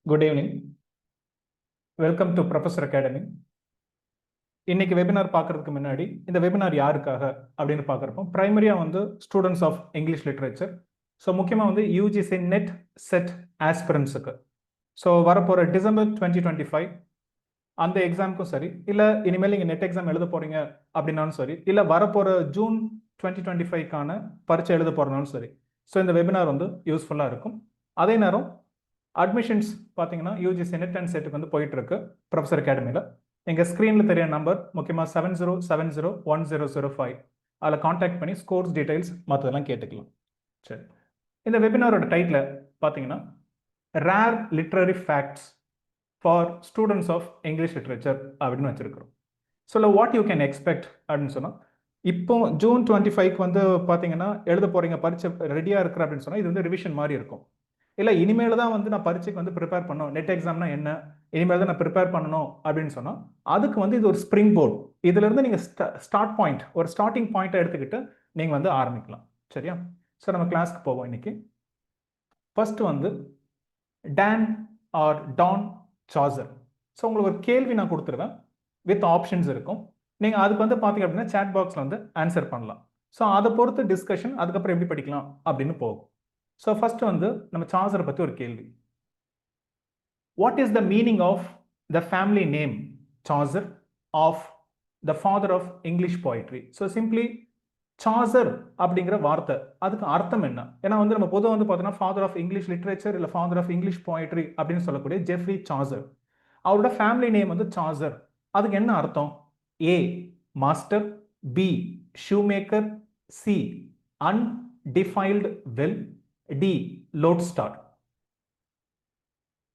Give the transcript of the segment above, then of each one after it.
Good evening. Welcome to Professor Academy. இன்னைக்கு webinar பார்க்கறதுக்கு முன்னாடி இந்த வெபினார் யாருக்காக அப்படின்னு பார்க்குறப்போ பிரைமரியாக வந்து students of English literature. So முக்கியமாக வந்து யூஜிசி நெட் செட் ஆஸ்பிரன்ஸுக்கு. ஸோ வரப்போகிற டிசம்பர் 2025 அந்த எக்ஸாமுக்கும் சரி, இல்லை இனிமேல் நீங்கள் நெட் எக்ஸாம் எழுத போகிறீங்க அப்படின்னாலும் சரி, இல்லை வரப்போகிற ஜூன் 2025க்கான பரீட்சை எழுத போகிறனாலும் சரி, ஸோ இந்த வெபினார் வந்து யூஸ்ஃபுல்லாக இருக்கும். அதே நேரம் அட்மிஷன்ஸ் பார்த்தீங்கன்னா யூஜிசி நெட் அண்ட் செட்டுக்கு வந்து போயிட்டு இருக்கு ப்ரொஃபஸர் அகாடமியில். எங்கள் ஸ்க்ரீனில் தெரிய நம்பர் முக்கியமாக 70701005 அதில் காண்டாக்ட் பண்ணி ஸ்கோர்ஸ் டீடைல்ஸ் மற்றதெல்லாம் கேட்டுக்கலாம். சரி, இந்த வெபினாரோட டைட்டில் பார்த்தீங்கன்னா rare literary facts for students of English literature அப்படின்னு வச்சிருக்கிறோம். So what you can expect அப்படின்னு சொன்னால், இப்போ ஜூன் 25க்கு வந்து பார்த்தீங்கன்னா எழுத போகிறீங்க, பரீட்சை ரெடியாக இருக்கிற அப்படின்னு சொன்னால் இது வந்து ரிவிஷன் மாதிரி இருக்கும். இல்லை இனிமேல் தான் வந்து நான் பரீட்சைக்கு வந்து ப்ரிப்பேர் பண்ணணும், நெட் எக்ஸாம்னா என்ன, இனிமேல் தான் நான் ப்ரிப்பேர் பண்ணணும் அப்படின்னு சொன்னால் அதுக்கு வந்து இது ஒரு ஸ்ப்ரிங் போர்டு. இதுலேருந்து நீங்கள் ஸ்டார்ட் பாயிண்ட், ஒரு ஸ்டார்டிங் பாயிண்ட்டை எடுத்துக்கிட்டு நீங்கள் வந்து ஆரம்பிக்கலாம். சரியா? ஸோ நம்ம கிளாஸ்க்கு போவோம் இன்னைக்கு. ஃபர்ஸ்ட் வந்து Dan or Dan Chaucer. So உங்களுக்கு ஒரு கேள்வி நான் கொடுத்துருவேன், வித் ஆப்ஷன்ஸ் இருக்கும். நீங்கள் அதுக்கு வந்து பார்த்தீங்க அப்படின்னா சேட் பாக்ஸில் வந்து ஆன்சர் பண்ணலாம். ஸோ அதை பொறுத்து டிஸ்கஷன் அதுக்கப்புறம் எப்படி படிக்கலாம் அப்படின்னு போகும். ஸோ ஃபர்ஸ்ட் வந்து நம்ம சாசரை பற்றி ஒரு கேள்வி. What is the meaning of the family name Chaucer of the father of English poetry? So simply Chaucer அப்படிங்கிற வார்த்தை அதுக்கு அர்த்தம் என்ன? ஏன்னா வந்து நம்ம பொதுவாக வந்து பார்த்தீங்கன்னா ஃபாதர் ஆஃப் இங்கிலீஷ் லிட்ரேச்சர் இல்லை ஃபாதர் ஆஃப் இங்கிலீஷ் போயட்ரி அப்படின்னு சொல்லக்கூடிய ஜெஃப்ரி சாசர், அவரோட ஃபேமிலி நேம் வந்து சாசர். அதுக்கு என்ன அர்த்தம்? A master, B shoemaker, C undefiled well, D lode star.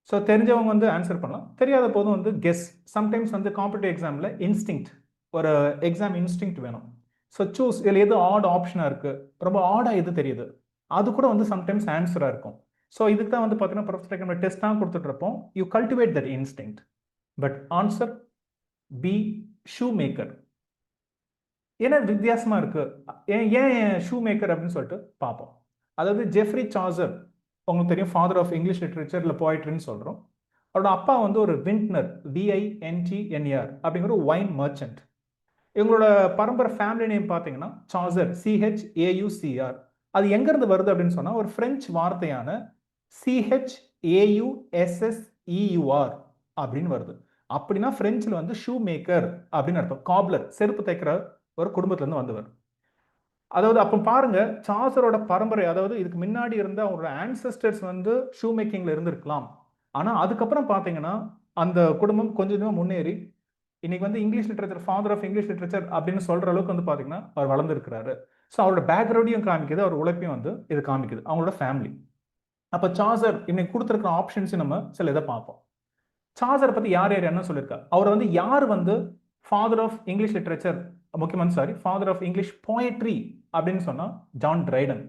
So தெரிஞ்சவங்க வந்து ஆன்சர் பண்ணலாம், தெரியாத போதும் வந்து கெஸ். சம்டைம்ஸ் வந்து காம்படிட்டிவ் எக்ஸாமில் இன்ஸ்டிங்க்ட், ஒரு எக்ஸாம் இன்ஸ்டிங்க்ட் வேணும். ஸோ சூஸ், இதில் எது ஆட் ஆப்ஷனாக இருக்குது, ரொம்ப ஆடாக எது தெரியுது, அது கூட வந்து சம்டைம்ஸ் ஆன்சராக இருக்கும். ஸோ இதுக்கு தான் வந்து பார்த்தீங்கன்னா ப்ரொஃபஸர் நம்ம டெஸ்ட்டாக கொடுத்துட்ருப்போம். You cultivate that instinct. But answer B shoemaker. ஏன்னா வித்தியாசமாக இருக்குது, ஏன் ஷூ மேக்கர் அப்படின்னு சொல்லிட்டு பார்ப்போம். அதாவது ஜெஃப்ரி சாசர் உங்களுக்கு தெரியும், ஃபாதர் ஆஃப் இங்கிலீஷ் லிட்ரேச்சர் இல்லை போய்ட்ரின்னு சொல்கிறோம். அவரோட அப்பா வந்து ஒரு வின்ட்னர், விஐஎன்டிஎன்ஆர் அப்படிங்கிற ஒரு வைன் மர்ச்சன்ட். இவங்களோட பரம்பரை ஃபேமிலி நேம் பார்த்தீங்கன்னா சாசர், சிஹெச்ஏயுசிஆர். அது எங்கேருந்து வருது அப்படின்னு சொன்னால் ஒரு ஃப்ரெஞ்சு வார்த்தையான சிஹெச்ஏயுஎஸ்எஸ்இயூஆர் அப்படின்னு வருது. அப்படின்னா ஃப்ரெஞ்சில் வந்து ஷூ மேக்கர் அப்படின்னு அர்த்தம். காப்லர், செருப்பு தைக்கிற ஒரு குடும்பத்திலேருந்து வந்தவர். அதாவது அப்போ பாருங்க, சாசரோட பரம்பரை, அதாவது இதுக்கு முன்னாடி இருந்த அவரோட ஆன்சஸ்டர்ஸ் வந்து ஷூ மேக்கிங்ல இருந்திருக்கலாம். ஆனால் அதுக்கப்புறம் பார்த்தீங்கன்னா அந்த குடும்பம் கொஞ்சம் கொஞ்சமாக முன்னேறி இன்னைக்கு வந்து English literature, father of English literature அப்படின்னு சொல்ற அளவுக்கு வந்து பார்த்தீங்கன்னா அவர் வளர்ந்துருக்கிறாரு. ஸோ அவரோட பேக்ரவுண்டையும் காமிக்குது, அவர் உழைப்பையும் வந்து இது காமிக்குது, அவங்களோட ஃபேமிலி. அப்போ சாசர் இன்னைக்கு கொடுத்துருக்கிற ஆப்ஷன்ஸையும் நம்ம சில இதை பார்ப்போம். சாசரை பற்றி யார் யார் என்ன சொல்லியிருக்கா, அவர் வந்து யார் வந்து ஃபாதர் ஆஃப் இங்கிலீஷ் லிட்ரேச்சர், முக்கியமான ஃபாதர் ஆஃப் இங்கிலீஷ் போயட்ரி அப்படின்னு சொன்னால் ஜான் ட்ரைடன்.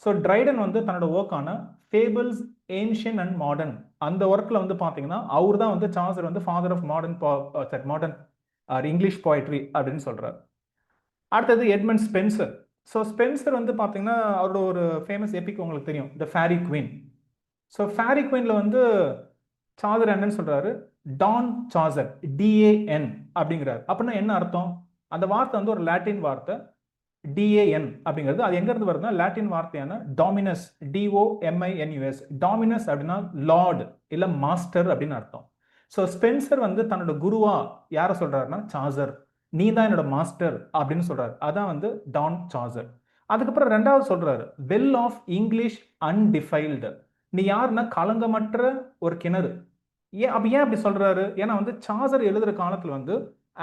ஸோ ட்ரைடன் வந்து தன்னோட ஒர்க்கான ஃபேபிள்ஸ் ஏன்ஷியன் அண்ட் மாடர்ன் அந்த ஒர்க்கில் வந்து பார்த்தீங்கன்னா அவர் தான் வந்து சாசர் வந்து father of modern English poetry அப்படின்னு சொல்கிறார். அடுத்தது எட்மண்ட் ஸ்பென்சர். ஸோ ஸ்பென்சர் வந்து பார்த்தீங்கன்னா அவரோட ஒரு ஃபேமஸ் எபிக் உங்களுக்கு தெரியும், த ஃபேரி குவீன். ஸோ ஃபேரி குவீனில் வந்து சாசர் என்னன்னு சொல்கிறாரு, டான் சாசர், டிஏஎன் அப்படிங்கிறார். அப்படின்னா என்ன அர்த்தம்? அந்த வார்த்தை வந்து ஒரு லாட்டின் வார்த்தை, டிஏஎன் அப்படிங்கிறது. அது எங்கேருந்து வருதுன்னா லாட்டின் வார்த்தையான டாமினஸ், டிஓஎம்ஐஎன்யூஎஸ். டாமினஸ் அப்படின்னா லார்ட் இல்லை மாஸ்டர் அப்படின்னு அர்த்தம். ஸோ ஸ்பென்சர் வந்து தன்னோட குருவா யாரை சொல்றாருன்னா சாசர், நீ தான் என்னோட மாஸ்டர் அப்படின்னு சொல்றாரு. அதான் வந்து டான் சாசர். அதுக்கப்புறம் ரெண்டாவது சொல்றாரு வெல் ஆஃப் இங்கிலீஷ் அன்டிஃபைல்டு. நீ யாருன்னா களங்கமற்ற ஒரு கிணறு. ஏன் அப்படி சொல்றாரு? ஏன்னா வந்து சாசர் எழுதுற காலத்துல வந்து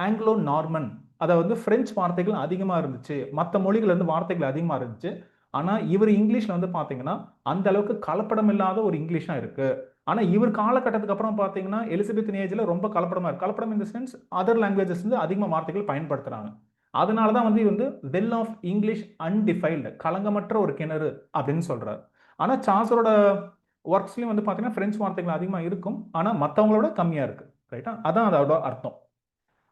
ஆங்கிலோ நார்மன், அதாவது பிரெஞ்சு வார்த்தைகள் அதிகமாக இருந்துச்சு, மற்ற மொழிகள் இருந்து வார்த்தைகள் அதிகமாக இருந்துச்சு. ஆனால் இவர் இங்கிலீஷில் வந்து பார்த்தீங்கன்னா அந்த அளவுக்கு கலப்படம் இல்லாத ஒரு இங்கிலீஷாக இருக்கு. ஆனால் இவர் காலகட்டத்துக்கு அப்புறம் பார்த்தீங்கன்னா எலிசபெத் ஏஜில் ரொம்ப கலப்படமாக இருக்கு. கலப்படம் இந்த சென்ஸ் அதர் லாங்குவேஜஸ் வந்து அதிகமாக வார்த்தைகள் பயன்படுத்துகிறாங்க. அதனால தான் வந்து வந்து வெல் ஆஃப் இங்கிலீஷ் அன்டிஃபைல்டு, களங்கமற்ற ஒரு கிணறு அப்படின்னு சொல்றாரு. ஆனால் சாசரோட ஒர்க்ஸ்லையும் வந்து பார்த்தீங்கன்னா பிரெஞ்சு வார்த்தைகள் அதிகமாக இருக்கும், ஆனால் மற்றவங்களோட கம்மியாக இருக்கு. ரைட்டா? அதான் அதோட அர்த்தம்.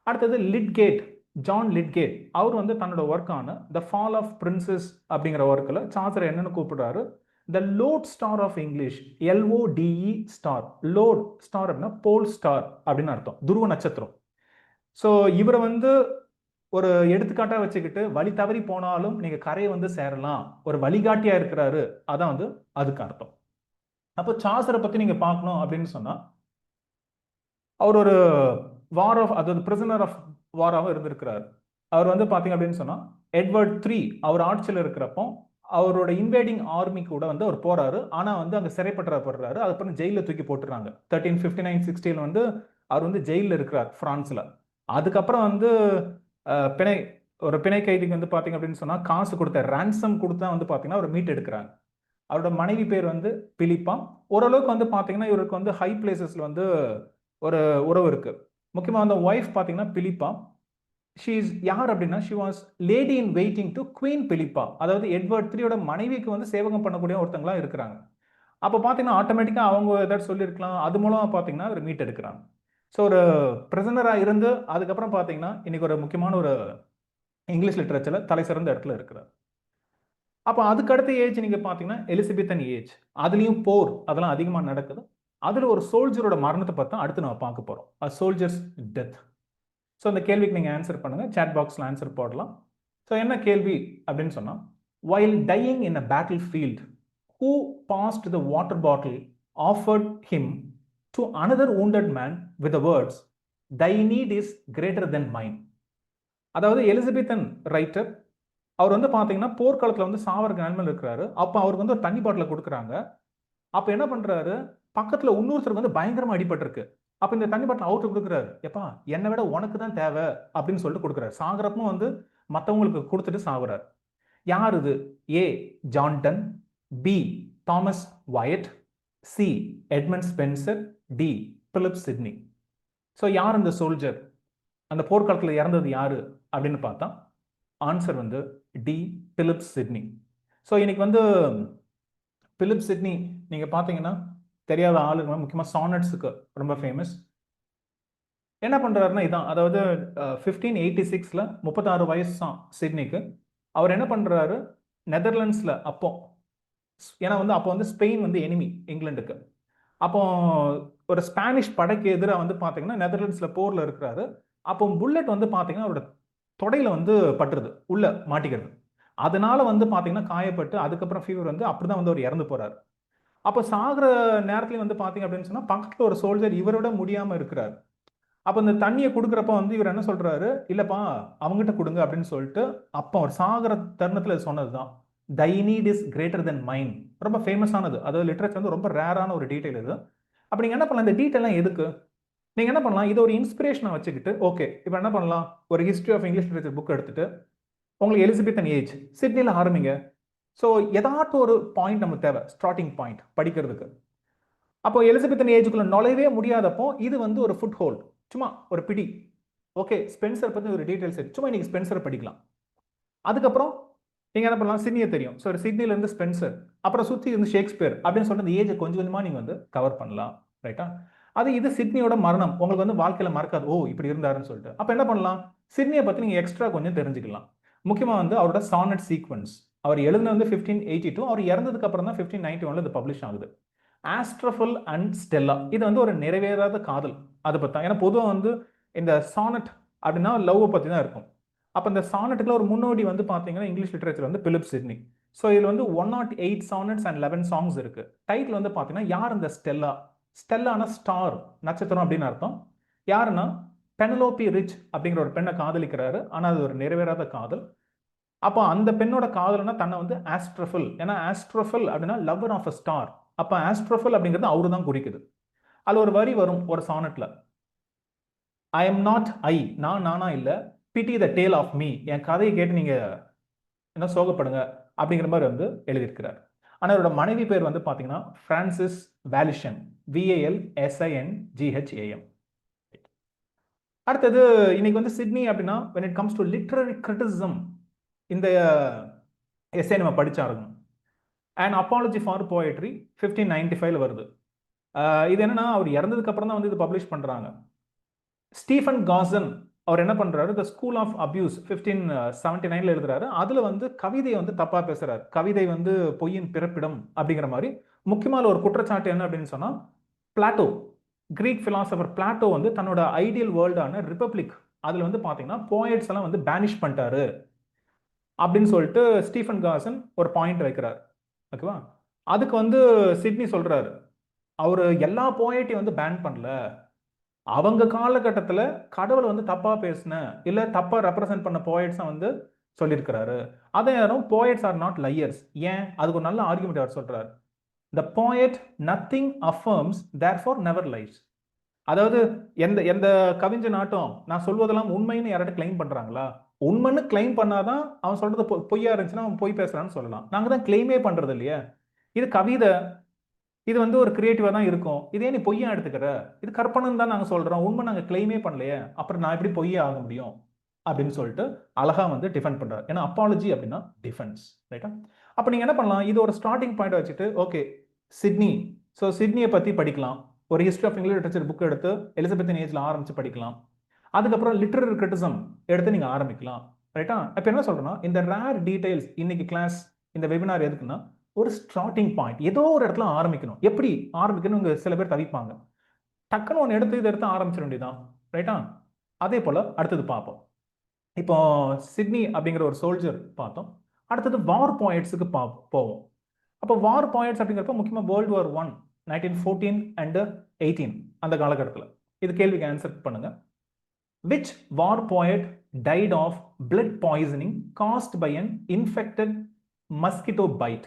அடுத்தது லிட்கேட், ஜான் லிட்கேட். அவர் வந்து தன்னோட ஒர்க்கான த ஃபால் ஆஃப் பிரின்சஸ் அப்படிங்கிற ஒர்க்கில் சாசரை என்னன்னு கூப்பிடுறாரு, the lode star of English, LODE star. Lode star அப்படின்னா போல் ஸ்டார் அப்படின்னு அர்த்தம், துருவ நட்சத்திரம். ஸோ இவரை வந்து ஒரு எடுத்துக்காட்டா வச்சுக்கிட்டு வழி தவறி போனாலும் நீங்க கரையை வந்து சேரலாம், ஒரு வழிகாட்டியா இருக்கிறாரு, அதான் வந்து அதுக்கு அர்த்தம். அப்போ சாசரை பத்தி நீங்க பார்க்கணும் அப்படின்னு சொன்னா, அவர் ஒரு வார் ஆஃப், அதாவது பிரிசனர் ஆஃப் வாராகவும் இருந்திருக்கிறார். அவர் வந்து பாத்தீங்க அப்படின்னு சொன்னா எட்வர்ட் 3 அவர் ஆட்சியில் இருக்கிறப்போ அவரோட இன்வேடிங் ஆர்மி கூட வந்து அவர் போறாரு. ஆனா வந்து அங்க சிறைப்பற்றப்படுறாரு. அதுக்கப்புறம் ஜெயில தூக்கி போட்டுறாங்க. 1359-60 வந்து அவர் வந்து ஜெயில இருக்கிறார் பிரான்ஸ்ல. அதுக்கப்புறம் வந்து பிணை, ஒரு பிணை கைதிக்கு வந்து பாத்தீங்க அப்படின்னு சொன்னா காசு கொடுத்த ரான்சம் கொடுத்தா வந்து பாத்தீங்கன்னா அவர் மீட் எடுக்கிறாங்க. அவரோட மனைவி பேர் வந்து பிலிப்பா. ஓரளவுக்கு வந்து பாத்தீங்கன்னா இவருக்கு வந்து ஹை பிளேசஸ்ல வந்து ஒரு உறவு இருக்கு. முக்கியமா அந்த ஒய்ஃப் பாத்தீங்கன்னா பிலிப்பா. ஷீ இஸ் யார் அப்படின்னா, she was lady in waiting to queen Philippa. அதாவது எட்வர்ட் 3யோட மனைவிக்கு வந்து சேவகம் பண்ணக்கூடிய ஒருத்தங்களா இருக்கிறாங்க. அப்போ பார்த்தீங்கன்னா ஆட்டோமேட்டிக்கா அவங்க ஏதாவது சொல்லியிருக்கலாம், அது மூலமா பார்த்தீங்கன்னா ஒரு மீட் எடுக்கிறாங்க. ஸோ ஒரு பிரிசனரா இருந்து அதுக்கப்புறம் பார்த்தீங்கன்னா இன்னைக்கு ஒரு முக்கியமான ஒரு இங்கிலீஷ் லிட்டரேச்சர்ல தலை சிறந்த இடத்துல இருக்கிறார். அப்போ அதுக்கு அடுத்த ஏஜ் நீங்க பார்த்தீங்கன்னா எலிசபெத்தன் ஏஜ். அதுலயும் போர் அதெல்லாம் அதிகமாக நடக்குது. அதுல ஒரு சோல்ஜரோட மரணத்தை பத்தி தான் அடுத்து நம்ம பார்க்க போறோம். அ சோல்ஜர்ஸ் டெத். ஸோ அந்த கேள்விக்கு நீங்கள் ஆன்சர் பண்ணுங்க, சேட் பாக்ஸில் ஆன்சர் போடலாம். ஸோ என்ன கேள்வி அப்படின்னு சொன்னால், while dying in a battlefield, who passed the water bottle offered him to another wounded man with the words, thy need is greater than mine. அதாவது எலிசபெத்தன் ரைட்டர், அவர் வந்து பார்த்தீங்கன்னா போர்க்காலத்தில் வந்து சாவருக்கு நிலைமையில் இருக்கிறாரு. அப்போ அவருக்கு வந்து ஒரு தண்ணி பாட்டிலை கொடுக்குறாங்க. அப்போ என்ன பண்ணுறாரு, பக்கத்தில் இன்னொருத்தருக்கு வந்து பயங்கரமாக அடிபட்டிருக்கு. அப்ப இந்த தண்ணி பாட்டில் அவுட்டு கொடுக்குறாரு. எப்பா என்னை விட உனக்கு தான் தேவை அப்படின்னு சொல்லிட்டு கொடுக்குறாரு. சாகிறப்பவும் வந்து மற்றவங்களுக்கு கொடுத்துட்டு சாகுறாரு. யார் இது? A Jonson, B Thomas Wyatt, C Edmund Spenser, D Philip Sidney. So யார் இந்த சோல்ஜர், அந்த போர்க்காலத்தில் இறந்தது யாரு அப்படின்னு பார்த்தா ஆன்சர் வந்து டி பிலிப் சிட்னி. ஸோ இன்னைக்கு வந்து பிலிப் சிட்னி நீங்க பார்த்தீங்கன்னா தெரியாத ஆளுங்க, முக்கியமாக சானட்ஸுக்கு ரொம்ப ஃபேமஸ். என்ன பண்றாருன்னா இதான், அதாவது 1586ல 36 வயசு தான் சிட்னிக்கு. அவர் என்ன பண்றாரு, நெதர்லாண்ட்ஸ்ல அப்போ, ஏன்னா வந்து அப்போ வந்து ஸ்பெயின் வந்து எனிமி இங்கிலாந்துக்கு. அப்போ ஒரு ஸ்பானிஷ் படைக்கு எதிராக வந்து பார்த்தீங்கன்னா நெதர்லாண்ட்ஸ்ல போர்ல இருக்கிறாரு. அப்போ புல்லட் வந்து பார்த்தீங்கன்னா அவரோட தொடையில வந்து பட்டுருது, உள்ள மாட்டிக்கிறது. அதனால வந்து பார்த்தீங்கன்னா காயப்பட்டு அதுக்கப்புறம் ஃபீவர் வந்து அப்படிதான் வந்து அவர் இறந்து போறாரு. அப்போ சாகிற நேரத்துலயும் வந்து பார்த்தீங்க அப்படின்னு சொன்னா பக்கத்துல ஒரு சோல்ஜர் இவரோட முடியாம இருக்கிறார். அப்போ இந்த தண்ணியை கொடுக்குறப்ப வந்து இவர் என்ன சொல்றாரு, இல்லப்பா அவங்ககிட்ட கொடுங்க அப்படின்னு சொல்லிட்டு அப்போ அவர் சாகிற தருணத்துல சொன்னதுதான், thy need is greater than mind. ரொம்ப ஃபேமஸானது, அதாவது லிட்டரேச்சர் வந்து ரொம்ப ரேரான ஒரு டீடைல் இது. அப்போ நீங்க என்ன பண்ணலாம், இந்த டீட்டெயிலாம் எதுக்கு நீங்க என்ன பண்ணலாம், இதை ஒரு இன்ஸ்பிரேஷனை வச்சுக்கிட்டு ஓகே இப்போ என்ன பண்ணலாம், ஒரு history of English literature book எடுத்துட்டு உங்களுக்கு எலிசபெத்தன் ஏஜ் சிட்னியில் ஆரம்பிங்க. ஸோ ஏதாட்டும் ஒரு பாயிண்ட் நமக்கு தேவை, ஸ்டார்டிங் பாயிண்ட் படிக்கிறதுக்கு. அப்போ எலிசபெத்தன் ஏஜுக்குள்ள நுழையவே முடியாதப்போ இது வந்து ஒரு ஃபுட் ஹோல்ட், சும்மா ஒரு பிடி. ஓகே ஸ்பென்சர் பற்றி ஒரு டீடைல்ஸ் சும்மா இன்னைக்கு ஸ்பென்சரை படிக்கலாம். அதுக்கப்புறம் நீங்க என்ன பண்ணலாம், சிட்னியை தெரியும், ஸோ சிட்னில இருந்து ஸ்பென்சர், அப்புறம் சுற்றி இருந்து ஷேக்ஸ்பியர் அப்படின்னு சொல்லிட்டு அந்த ஏஜை கொஞ்சம் கொஞ்சமாக நீங்க வந்து கவர் பண்ணலாம். ரைட்டா? அது இது சிட்னியோட மரணம் உங்களுக்கு வந்து வாழ்க்கையில மறக்காது, ஓ இப்படி இருந்தாருன்னு சொல்லிட்டு. அப்போ என்ன பண்ணலாம், சிட்னியை பற்றி நீங்க எக்ஸ்ட்ரா கொஞ்சம் தெரிஞ்சுக்கலாம். முக்கியமாக வந்து அவரோட சானட் சீக்வன்ஸ், அவர் எழுதுன வந்து 1582, அவர் இறந்ததுக்கு அப்புறம் தான் 1591 இது பப்ளிஷ் ஆகுது. ஆஸ்ட்ரோஃபில் அண்ட் ஸ்டெல்லா, இது வந்து ஒரு நிறைவேறாத காதல், அதை பற்றி. ஏன்னா பொதுவாக வந்து இந்த சானட் அப்படின்னா லவ் பற்றி தான் இருக்கும். அப்போ இந்த சானட்டுக்குள்ள ஒரு முன்னோடி வந்து பார்த்தீங்கன்னா இங்கிலீஷ் லிட்டரேச்சர் வந்து பிலிப் சிட்னி. ஸோ இதில் வந்து 108 சானட்ஸ் அண்ட் 11 சாங்ஸ் இருக்கு. டைட்டில் வந்து பார்த்தீங்கன்னா யார் இந்த ஸ்டெல்லா, ஸ்டெல்லான ஸ்டார், நட்சத்திரம் அப்படின்னு அர்த்தம். யாருன்னா பெனலோபி ரிச் அப்படிங்கிற ஒரு பெண்ணை காதலிக்கிறாரு, ஆனால் அது ஒரு நிறைவேறாத காதல். அப்போ அந்த பெண்ணோட காதல்னா தன்னை வந்து ஆஸ்ட்ரோஃபில், ஏன்னா ஆஸ்ட்ரோஃபில் அப்படின்னா லவர் ஆஃப் அ ஸ்டார். அப்போ ஆஸ்ட்ரோஃபில் அப்படிங்கிறது அவரு தான் குறிக்குது. அதில் ஒரு வரி வரும் ஒரு சானட்ல, ஐ எம் நாட் ஐ, நான் நானா இல்லை, பிடி த டேல் ஆஃப் மீ, என் கதையை கேட்டு நீங்க என்ன சோகப்படுங்க அப்படிங்கிற மாதிரி வந்து எழுதியிருக்கிறார். ஆனால் அவரோட மனைவி பேர் வந்து பார்த்தீங்கன்னா பிரான்சிஸ் வேலிஷன், VALSINGHAM. அடுத்தது இன்னைக்கு வந்து சிட்னி அப்படின்னா when it comes to literary criticism, இந்த எஸ்ஏ நம்ம படிச்சாருங்க. அண்ட் அப்பாலஜி ஃபார் போயட்ரி 1595ல வருது. இது என்னன்னா அவர் இறந்ததுக்கு அப்புறம் தான் வந்து இது பப்ளிஷ் பண்றாங்க. ஸ்டீஃபன் காசன் அவர் என்ன பண்றாரு, த ஸ்கூல் ஆஃப் அபியூஸ் 1579 எழுதுறாரு. அதுல வந்து கவிதையை வந்து தப்பா பேசுறாரு. கவிதை வந்து பொய்யின் பிறப்பிடம் அப்படிங்கிற மாதிரி. முக்கியமான ஒரு குற்றச்சாட்டு என்ன அப்படின்னு சொன்னா, பிளாட்டோ, கிரீக் பிலாசபர் பிளாட்டோ வந்து தன்னோட ஐடியல் வேர்ல்டான ரிப்பப்ளிக் அதுல வந்து பாத்தீங்கன்னா போயட்ஸ் எல்லாம் வந்து பேனிஷ் பண்ணிட்டாரு அப்படின்னு சொல்லிட்டு ஸ்டீஃபன் காசன் ஒரு பாயிண்ட் வைக்கிறார். ஓகேவா? அதுக்கு வந்து சிட்னி சொல்றாரு, அவரு எல்லா போயட்டையும் வந்து பேன் பண்ணல, அவங்க காலகட்டத்தில் கடவுளை வந்து தப்பா பேசின இல்ல தப்பா ரெப்ரசென்ட் பண்ண போயட்ஸை வந்து சொல்லியிருக்கிறாரு. அதே நேரம் போயட்ஸ் ஆர் நாட் லையர்ஸ். ஏன்? அதுக்கு ஒரு நல்ல ஆர்குமெண்ட் அவர் சொல்றாரு. The poet nothing affirms therefore never lies. அதாவது எந்த எந்த கவிஞன் நாட்டம் நான் சொல்வதெல்லாம் உண்மைன்னு யாராட்ட கிளைம் பண்றாங்களா? உண்மைன்னு கிளைம் பண்ணாதான் அவன் சொல்றது பொய்யா இருந்துச்சுன்னா அவன் பொய் பேசுறான்னு சொல்லலாம். நாங்க தான் கிளைமே பண்றது இல்லையா? இது கவிதை, இது வந்து ஒரு கிரியேட்டிவா தான் இருக்கும். இதே நீ பொய்யா எடுத்துக்கிற, இது கற்பனை தான் நாங்க சொல்றோம், உண்மை நாங்க கிளைமே பண்ணலையே, அப்புறம் நான் எப்படி பொய்யா ஆக முடியும் அப்படின்னு சொல்லிட்டு அழகா வந்து டிஃபெண்ட் பண்றாரு. ஏன்னா அப்பாலஜி அப்படின்னா டிஃபென்ஸ், ரைட்டா? அப்ப நீங்க என்ன பண்ணலாம், இது ஒரு ஸ்டார்டிங் பாயிண்ட் வச்சுட்டு, ஓகே சிட்னி, ஸோ சிட்னியை பத்தி படிக்கலாம். ஒரு history of English literature book எடுத்து எலிசபெத்தின் ஏஜ்ல ஆரம்பிச்சு படிக்கலாம். அதுக்கப்புறம் லிட்டரரி கிரிட்டிசம் எடுத்து நீங்க ஆரம்பிக்கலாம், ரைட்டா? இப்ப என்ன சொல்றேன்னா, இந்த ரேர் டீடைல்ஸ் இன்னைக்கு கிளாஸ் இந்த வெபினார் எதுக்குன்னா ஒரு ஸ்டார்டிங் பாயிண்ட், ஏதோ ஒரு இடத்துல ஆரம்பிக்கணும். எப்படி ஆரம்பிக்கணும் சில பேர் தவிப்பாங்க. டக்குன்னு ஒன்று எடுத்து இதை எடுத்து ஆரம்பிச்சிட வேண்டியதான், ரைட்டா? அதே போல அடுத்தது பார்ப்போம். இப்போ சிட்னி அப்படிங்கிற ஒரு சோல்ஜர் பார்த்தோம். அடுத்தது வார் பாயிண்ட்ஸுக்கு போவோம். அப்போ வார் பாயிண்ட்ஸ் அப்படிங்கிறப்ப முக்கியமாக வேர்ல்டு வார் 1 1914 அண்ட் 18 அந்த காலகட்டத்தில். இது கேள்விக்கு ஆன்சர் பண்ணுங்க. Which war poet died of blood poisoning caused by an infected mosquito bite?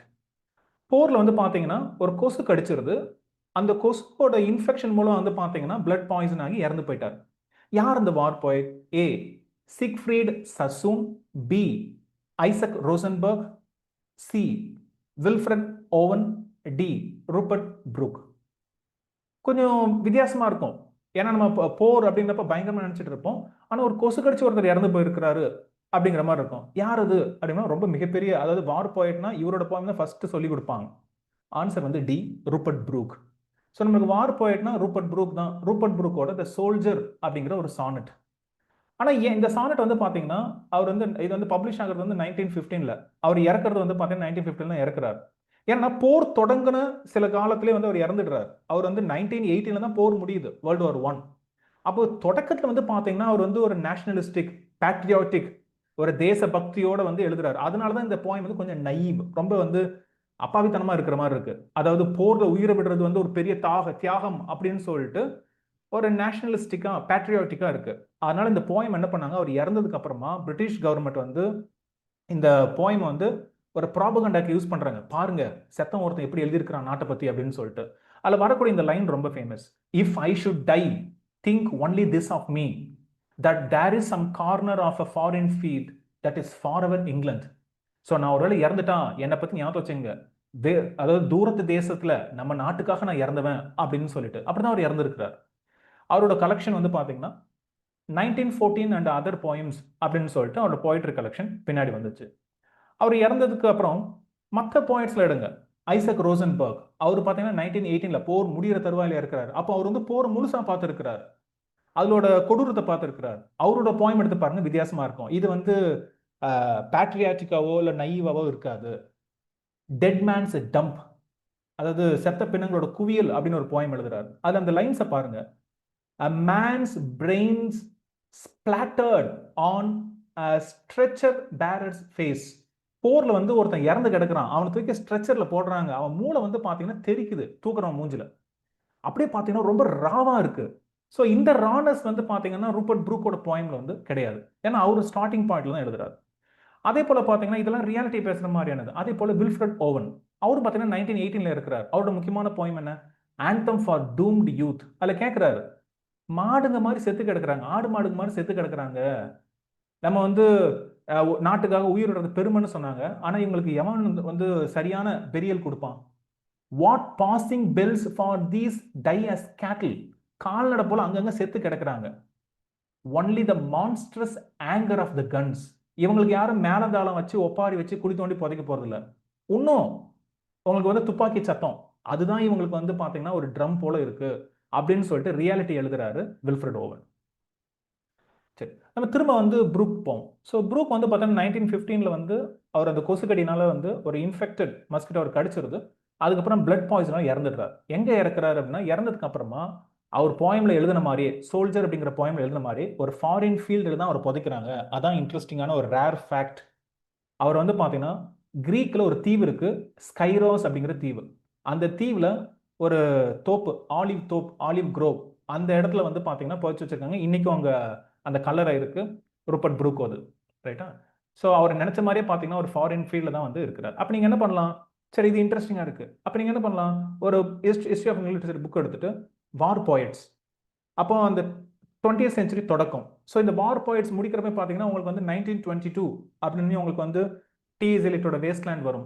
போர்ல வந்து பாத்தீங்கன்னா ஒரு கொசு கடிச்சிருது, அந்த கொசுவோட இன்ஃபெக்ஷன் மூலம் வந்து பாத்தீங்கன்னா பிளட் பாய்சன் ஆகி இறந்து போயிட்டார். யார் அந்த war poet? A Siegfried Sassoon, B Isaac Rosenberg, C Wilfred Owen, D Rupert Brooke. கொஞ்சம் வித்தியாசமா இருக்கும். ஏன்னா நம்ம போர் அப்படின்றப்ப பயங்கரமா நினைச்சிட்டு இருப்போம். ஆனா ஒரு கொசு கடிச்சு ஒருத்தர் இறந்து போயிருக்கிறாரு அப்படிங்கிற மாதிரி இருக்கும். யார் அது அப்படின்னா ரொம்ப மிகப்பெரிய, அதாவது வார் போயட்னா இவரோட போயம் தான் ஃபர்ஸ்ட் சொல்லி கொடுப்பாங்க. ஆன்சர் வந்து டி ரூபர்ட் ப்ரூக். ஸோ நமக்கு வார் போயட்னா ரூபர்ட் ப்ரூக் தான். ரூபர்ட் ப்ரூக்கோட த சோல்ஜர் அப்படிங்கிற ஒரு சானட். ஆனால் ஏன் இந்த சானட் வந்து பார்த்தீங்கன்னா அவர் வந்து இது வந்து பப்ளிஷ் ஆகிறது வந்து 1915. அவர் இறக்குறது வந்து பார்த்தீங்கன்னா 1915 இறக்குறாரு. ஏன்னா போர் தொடங்கின சில காலத்திலே வந்து அவர் இறந்துடுறாரு. அவர் வந்து 1918 தான் போர் முடியுது, வேர்ல்டு வார் 1. அப்போ தொடக்கத்தில் வந்து பார்த்தீங்கன்னா அவர் வந்து ஒரு நேஷனலிஸ்டிக், பேட்ரியாட்டிக், ஒரு தேச பக்தியோட வந்து எழுதுறாரு. அதனால தான் இந்த போயம் வந்து கொஞ்சம் நைவ், ரொம்ப வந்து அப்பாவித்தனமா இருக்கிற மாதிரி இருக்கு. அதாவது போர்ல உயிரை விடுறது வந்து ஒரு பெரிய தியாகம் அப்படின்னு சொல்லிட்டு ஒரு நேஷனலிஸ்டிக்கா பேட்ரியாட்டிக்கா இருக்கு. அதனால இந்த போயம் என்ன பண்ணாங்க, அவர் இறந்ததுக்கு அப்புறமா பிரிட்டிஷ் கவர்மெண்ட் வந்து இந்த போயம் வந்து ஒரு ப்ராபகண்டாக்கு யூஸ் பண்றாங்க. பாருங்க செத்தம் ஒருத்தன் எப்படி எழுதியிருக்கிறான் நாட்டை பத்தி அப்படின்னு சொல்லிட்டு. அதுல வரக்கூடிய இந்த லைன் ரொம்ப famous. If I should die think only this of me, that there is some corner of a foreign field that is forever England. So நான் ஒருவேளை இறந்துட்டான், என்னை பத்தி ஞாபகம் வச்சுங்க, அதாவது தூரத்து தேசத்துல நம்ம நாட்டுக்காக நான் இறந்தவன் அப்படின்னு சொல்லிட்டு அப்படிதான் அவர் இறந்துருக்கிறார். அவரோட கலெக்ஷன் வந்து பாத்தீங்கன்னா 1914 அண்ட் அதர் போயம்ஸ் அப்படின்னு சொல்லிட்டு அவரோட போயிட்ரி கலெக்ஷன் பின்னாடி வந்துச்சு. அவர் இறந்ததுக்கு அப்புறம் மற்ற போயிட்ஸ்ல எடுங்க, ஐசக் ரோசன்பர்க், அவர் பார்த்தீங்கன்னா 1918 போர் முடிகிற தருவாயில இருக்கிறார். அப்போ அவர் வந்து போர் முழுசா பார்த்துருக்கிறார், அதோட கொடூரத்தை பார்த்துருக்கிறார். அவரோட போயம் எடுத்து பாருங்க, வித்தியாசமா இருக்கும். இது வந்து பேட்ரியாட்டிக்காவோ இல்லை நைவாவோ இருக்காது. டெட் மேன்ஸ் டம்ப், அதாவது செத்த பிணங்களோட குவியல் அப்படின்னு ஒரு போயம் எழுதுறாரு. அது அந்த லைன்ஸை பாருங்க. A man's brains splattered on a stretcher bearer's face. போர்ல வந்து ஒருத்தன் இறந்து கிடக்குறான், அவனை தூக்கி ஸ்ட்ரெச்சர்ல போடுறாங்க, அவன் மூளை வந்து பாத்தீங்கன்னா தெரிக்குது தூக்குறவன் மூஞ்சில. அப்படியே பாத்தீங்கன்னா ரொம்ப ராவா இருக்கு. ஸோ இந்த ரானஸ் வந்து பாத்தீங்கன்னா ரூபர்ட் ப்ரூக்கோட போயம்ல வந்து கிடையாது. ஏன்னா அவர் ஸ்டார்டிங் பாயிண்ட்ல தான் எழுதுறாரு. அதே போல பாத்தீங்கன்னா இதெல்லாம் ரியாலிட்டி பேசுற மாதிரியானது. அதே போல வில்ஃப்ரெட் ஓவன், அவரு பாத்தீங்கன்னா 1918 இருக்கிறார். அவரோட முக்கியமான போயம் என்ன? Anthem for doomed youth. அதுல கேட்கிறாரு, மாடுங்க மாதிரி செத்து கிடக்குறாங்க, ஆடு மாடுங்க மாதிரி செத்து கிடக்குறாங்க, நம்ம வந்து நாட்டுக்காக உயிர் விடுறது பெருமைன்னு சொன்னாங்க. ஆனா இவங்களுக்கு எவன் வந்து சரியான பெரியல் கொடுப்பான்? What passing bells for these die as cattle. கால்நடை போல அங்கங்க செத்து கிடக்குறாங்க. Only the monstrous anger of the guns. இவங்களுக்கு யாரும் மேலதாளம் வச்சு ஒப்பாரி வச்சு குழி தோண்டி புதைக்க போறது இல்லை. இன்னும் உங்களுக்கு வந்து துப்பாக்கி சத்தம், அதுதான் இவங்களுக்கு வந்து பாத்தீங்கன்னா ஒரு ட்ரம் போல இருக்கு அப்படின்னு சொல்லிட்டு ரியாலிட்டி எழுதுறாரு வில்ஃப்ரெட் ஓவன். சரி, நம்ம திரும்ப வந்து ப்ரூக் போவோம். ஸோ ப்ரூக் வந்து பார்த்தீங்கன்னா 1915ல வந்து அவர் அந்த கொசுக்கடினால வந்து ஒரு இன்ஃபெக்டட் மஸ்கிட்டோ அவர் கடிச்சிருது. அதுக்கப்புறம் பிளட் பாய்சனால இறந்துடுறாரு. எங்க இறக்குறாரு அப்படின்னா, இறந்ததுக்கு அப்புறமா அவர் போயம்ல எழுதின மாதிரியே, சோல்ஜர் அப்படிங்கிற போயம்ல எழுதின மாதிரி ஒரு ஃபாரின் ஃபீல்டில் தான் அவர் புதைக்கிறாங்க. அதான் இன்ட்ரெஸ்டிங்கான ஒரு ரேர் ஃபேக்ட். அவர் வந்து பார்த்தீங்கன்னா கிரீக்ல ஒரு தீவு இருக்கு, ஸ்கைரோஸ் அப்படிங்கிற தீவு. அந்த தீவுல ஒரு தோப்பு, ஆலிவ் தோப், ஆலிவ் குரோவ், அந்த இடத்துல வந்து பார்த்தீங்கன்னா புதைச்சு வச்சிருக்காங்க. இன்னைக்கும் அங்க அந்த கல்லறை இருக்கு. ரூப்பர்ட் ப்ரூக்கோது. ரைட்டா? ஸோ அவர் நினைச்ச மாதிரியே பார்த்தீங்கன்னா ஒரு ஃபாரின் ஃபீல்டில் தான் வந்து இருக்கிறார். அப்போ நீங்க என்ன பண்ணலாம்? சரி, இது இன்ட்ரெஸ்டிங்கா இருக்கு. அப்போ நீங்க என்ன பண்ணலாம்? ஒரு ஹிஸ்டரி ஆஃப் லிட்டரேச்சர் புக் எடுத்துட்டு வார் போயட்ஸ், அப்போ அந்த 20th செஞ்சுரி தொடக்கம். ஸோ இந்த வார் போயட்ஸ் முடிக்கிறப்ப பார்த்தீங்கன்னா உங்களுக்கு வந்து 1922 அப்படின்னு உங்களுக்கு வந்து டிஎஸ் எலிட்டோட வேஸ்ட்லேண்ட் வரும்,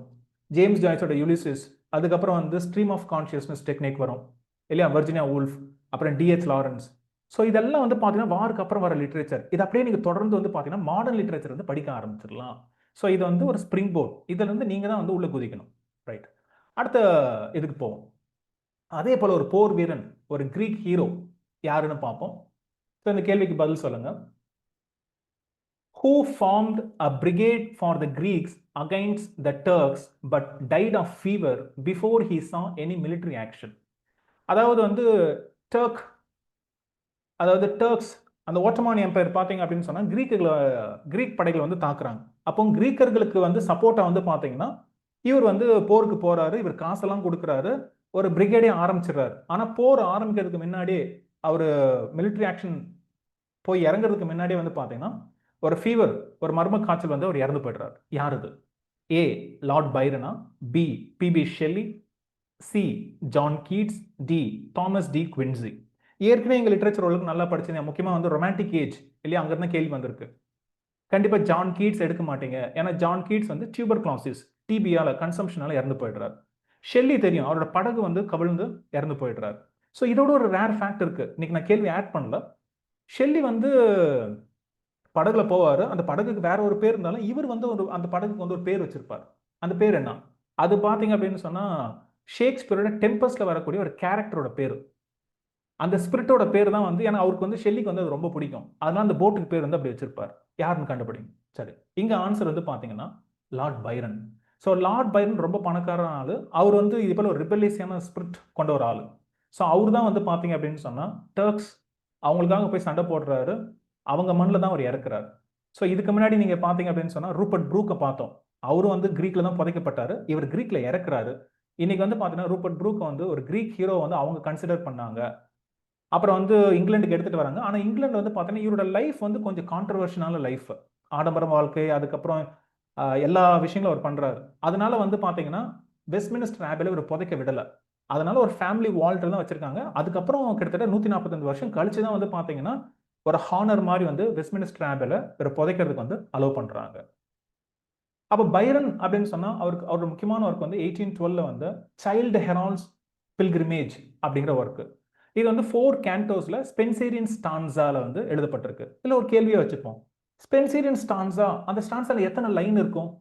ஜேம்ஸ் ஜாய்ஸோட யுலிசிஸ், அதுக்கப்புறம் வந்து ஸ்ட்ரீம் ஆஃப் கான்ஷியஸ்னஸ் டெக்னிக் வரும் இல்லையா, வர்ஜினியா வூல்ஃப், அப்புறம் டிஹெச் லாரன்ஸ். ஸோ இதெல்லாம் வந்து பார்த்தீங்கன்னா வாருக்கு அப்புறம் வர லிட்ரேச்சர். இது அப்படியே நீங்கள் தொடர்ந்து வந்து பார்த்தீங்கன்னா மாடர்ன் லிட்ரேச்சர் வந்து படிக்க ஆரம்பிச்சிடலாம். ஸோ இது வந்து ஒரு ஸ்ப்ரிங் போர்ட். இதுல இருந்து நீங்க தான் வந்து உள்ள குதிக்கணும். ரைட், அடுத்த இதுக்கு போவோம். அதே போல ஒரு போர் வீரன், ஒரு கிரீக் ஹீரோ யாருன்னு பார்ப்போம். ஸோ இந்த கேள்விக்கு பதில் சொல்லுங்க. Who formed a brigade for the Greeks against the Turks but died of fever before he saw any military action? அதாவது வந்து டர்க், அதாவது டர்க்ஸ், அந்த ஓட்டமான் எம்பையர் பார்த்தீங்க அப்படின்னு சொன்னா கிரீக் படைகளை வந்து தாக்குறாங்க. அப்போ கிரீக்கர்களுக்கு வந்து சப்போர்ட்டா வந்து பார்த்தீங்கன்னா இவர் வந்து போருக்கு போறாரு, இவர் காசெல்லாம் கொடுக்குறாரு, ஒரு பிரிகேடே ஆரம்பிச்சிடுறாரு. ஆனா போர் ஆரம்பிக்கிறதுக்கு முன்னாடியே அவரு மிலிட்டரி ஆக்ஷன் போய் இறங்குறதுக்கு முன்னாடியே வந்து பார்த்தீங்கன்னா ஒரு ஃபீவர், ஒரு மர்ம காய்ச்சல் வந்து அவர் இறந்து போயிடுறாரு. யார் இது? ஏ லார்ட் பைரனா, B PB Shelley, C John Keats, D Thomas De Quincey. ஏற்கனவே எங்க லிட்ரேச்சர் ஓரளவுக்கு நல்லா படிச்சீங்க, முக்கியமா வந்து ரொமான்டிக் ஏஜ் இல்லையா, அங்க இருந்தா கேள்வி வந்திருக்கு. கண்டிப்பா ஜான் கீட்ஸ் எடுக்க மாட்டீங்க, ஏன்னா ஜான் கீட்ஸ் வந்து டியூபர் கிளாசிஸ், டிபியால கன்சம்ஷனால இறந்து போயிடுறாரு. ஷெல்லி தெரியும், அவரோட படகு வந்து கவிழ்ந்து இறந்து போயிடுறாரு. ஸோ இதோட ஒரு ரேர் ஃபேக்ட் இருக்கு, இன்னைக்கு நான் கேள்வி ஆட் பண்ணல. ஷெல்லி வந்து படகுல போவாரு, அந்த படகுக்கு வேற ஒரு பேர் இருந்தாலும் இவர் வந்து ஒரு அந்த படகுக்கு வந்து ஒரு பேர் வச்சிருப்பார். அந்த பேர் என்ன? அது பாத்தீங்க அப்படின்னு சொன்னா ஷேக்ஸ்பியரோட டெம்பஸ்ட்ல வரக்கூடிய ஒரு கேரக்டரோட பேரு. அந்த ஸ்பிரிட்டோட பேர் தான் வந்து, ஏன்னா அவருக்கு வந்து ஷெல்லிக்கு வந்து அது ரொம்ப பிடிக்கும், அதனால அந்த போட்டுக்கு பேர் வந்து அப்படி வச்சிருப்பார். யாருன்னு கண்டுபிடிங்க. சரி, இங்க ஆன்சர் வந்து பாத்தீங்கன்னா Lord Byron. So Lord Byrne ரொம்ப பணக்காரன ஆளு. அவர் வந்து இது போல ஒரு ரிபல்லியஸான ஸ்பிரிட் கொண்ட ஒரு ஆளு. ஸோ அவர் தான் வந்து பாத்தீங்க அப்படின்னு சொன்னா டர்க்ஸ் அவங்களுக்காக போய் சண்டை போடுறாரு, அவங்க மண்ணில் தான் அவர் இறக்குறாரு. ஸோ இதுக்கு முன்னாடி நீங்க பாத்தீங்க அப்படின்னு சொன்னா ரூப்பர்ட் ப்ரூக்கை பார்த்தோம். அவரும் வந்து கிரீக்ல தான் புதைக்கப்பட்டாரு, இவர் கிரீக்ல இறக்குறாரு. இன்னைக்கு வந்து பாத்தீங்கன்னா ரூப்பர்ட் ப்ரூக்கை வந்து ஒரு கிரீக் ஹீரோ வந்து அவங்க கன்சிடர் பண்ணாங்க. அப்புறம் வந்து இங்கிலாந்துக்கு எடுத்துட்டு வராங்க. ஆனா இங்கிலாந்து வந்து பார்த்தீங்கன்னா இவரோட லைஃப் வந்து கொஞ்சம் கான்ட்ரவர்ஷனான லைஃப். ஆடம்பர வாழ்க்கை, அதுக்கப்புறம் எல்லா விஷயங்களும் அவர் பண்றாரு. அதனால வந்து பார்த்தீங்கன்னா வெஸ்ட்மினிஸ்டர் ஆபேல இவர் புதைக்க விடல. அதனால ஒரு ஃபேமிலி வால்ட்ல தான் வச்சிருக்காங்க. அதுக்கப்புறம் கிட்டத்தட்ட 145 வருஷம் கழிச்சு தான் வந்து பார்த்தீங்கன்னா ஒரு ஹானர் மாதிரி வந்து வெஸ்ட்மினிஸ்டர் ஆபேல இவர் புதைக்கிறதுக்கு வந்து அலோவ் பண்றாங்க. அப்ப பைரன் அப்படின்னு சொன்னா அவருக்கு அவரோட முக்கியமான ஒர்க் வந்து 1812ல வந்து சைல்டு ஹெரால்ட்ஸ் பில்கிரிமேஜ் அப்படிங்கிற ஒர்க். இது வந்து 4 கேண்டோஸ்ல ஸ்பென்சேரியன் ஸ்டான்ஸால வந்து எழுதப்பட்டிருக்கு. இல்ல ஒரு கேள்வியை வச்சுப்போம், ஸ்பென்சேரியன் ஸ்டான்ஸா, அந்த ஸ்டான்ஸால எத்தனை லைன் இருக்கும்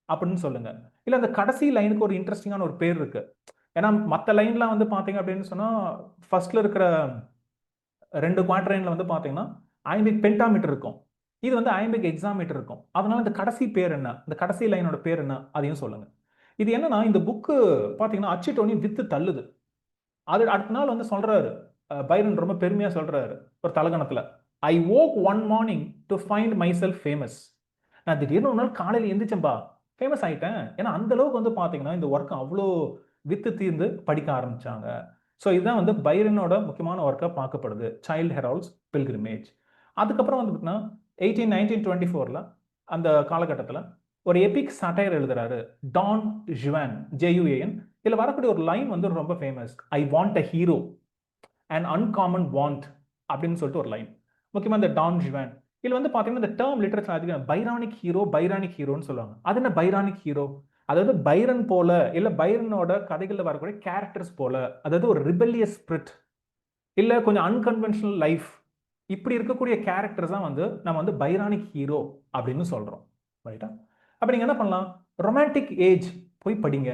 அப்படின்னு சொல்லுங்க. இல்ல அந்த கடைசி லைனுக்கு ஒரு இன்ட்ரெஸ்டிங்கான ஒரு பேர் இருக்கு. ஏன்னா மற்ற லைன்லாம் வந்து பாத்தீங்க அப்படின்னு சொன்னா ஃபர்ஸ்ட்ல இருக்கிற 2 குவாட்ரைன்ல வந்து பாத்தீங்கன்னா ஐம்பிக் பென்டாமீட்டர் இருக்கும், இது வந்து ஐம்பிக் எக்ஸாமீட்டர் இருக்கும். அதனால இந்த கடைசி பேர் என்ன, இந்த கடைசி லைனோட பேர் என்ன, அதையும் சொல்லுங்க. இது என்னன்னா இந்த புக்கு பாத்தீங்கன்னா அச்சிட்டோனி வித்து தள்ளுது. அது அடுத்த நாள் வந்து சொல்றாரு, பைரன் ரொம்ப பெருமையா சொல்றாரு ஒரு தலகணத்துல, ஐ woke one morning to find my self famous. நான் திடீர்னு ஒரு நாள் காலையில் எந்திரிச்சேன்பா, ஃபேமஸ் ஆயிட்டேன். ஏன்னா அந்த அளவுக்கு வந்து பாத்தீங்கன்னா இந்த ஒர்க் அவ்வளோ வித்து தீர்ந்து படிக்க ஆரம்பிச்சாங்க. ஸோ இதுதான் வந்து பைரனோட முக்கியமான ஒர்க்கா பார்க்கப்படுது, சைல்ட் ஹெரால்ட்ஸ் பில்கிரிமேஜ். அதுக்கப்புறம் வந்து பார்த்தீங்கன்னா 1924ல் அந்த காலகட்டத்தில் ஒரு எபிக் சட்டையர் எழுதுறாரு, டான் ஜுவான், ஜேயுஏஎன். இதில் வரக்கூடிய ஒரு லைன் வந்து ரொம்ப famous, I want a hero and uncommon want அப்படின்னு சொல்லிட்டு ஒரு லைன். முக்கியமாக இந்த டான் ஜுவான் இதில் வந்து பார்த்தீங்கன்னா இந்த டேர்ம் லிட்டரேச்சர் அதிகம் பைரானிக் ஹீரோ, பைரானிக் ஹீரோன்னு சொல்லுவாங்க. அது என்ன பைரானிக் ஹீரோ? அதாவது பைரன் போல இல்ல பைரனோட கதைகளில் வரக்கூடிய கேரக்டர்ஸ் போல, அதாவது ஒரு ரிபெல்லியஸ் ஸ்பிரிட் இல்ல கொஞ்சம் அன்கன்வென்ஷனல் லைஃப், இப்படி இருக்கக்கூடிய கேரக்டர்ஸ் தான் வந்து நம்ம வந்து பைரானிக் ஹீரோ அப்படின்னு சொல்றோம். ரைட்டா? அப்ப நீங்க என்ன பண்ணலாம், ரொமான்டிக் ஏஜ் போய் படிங்க.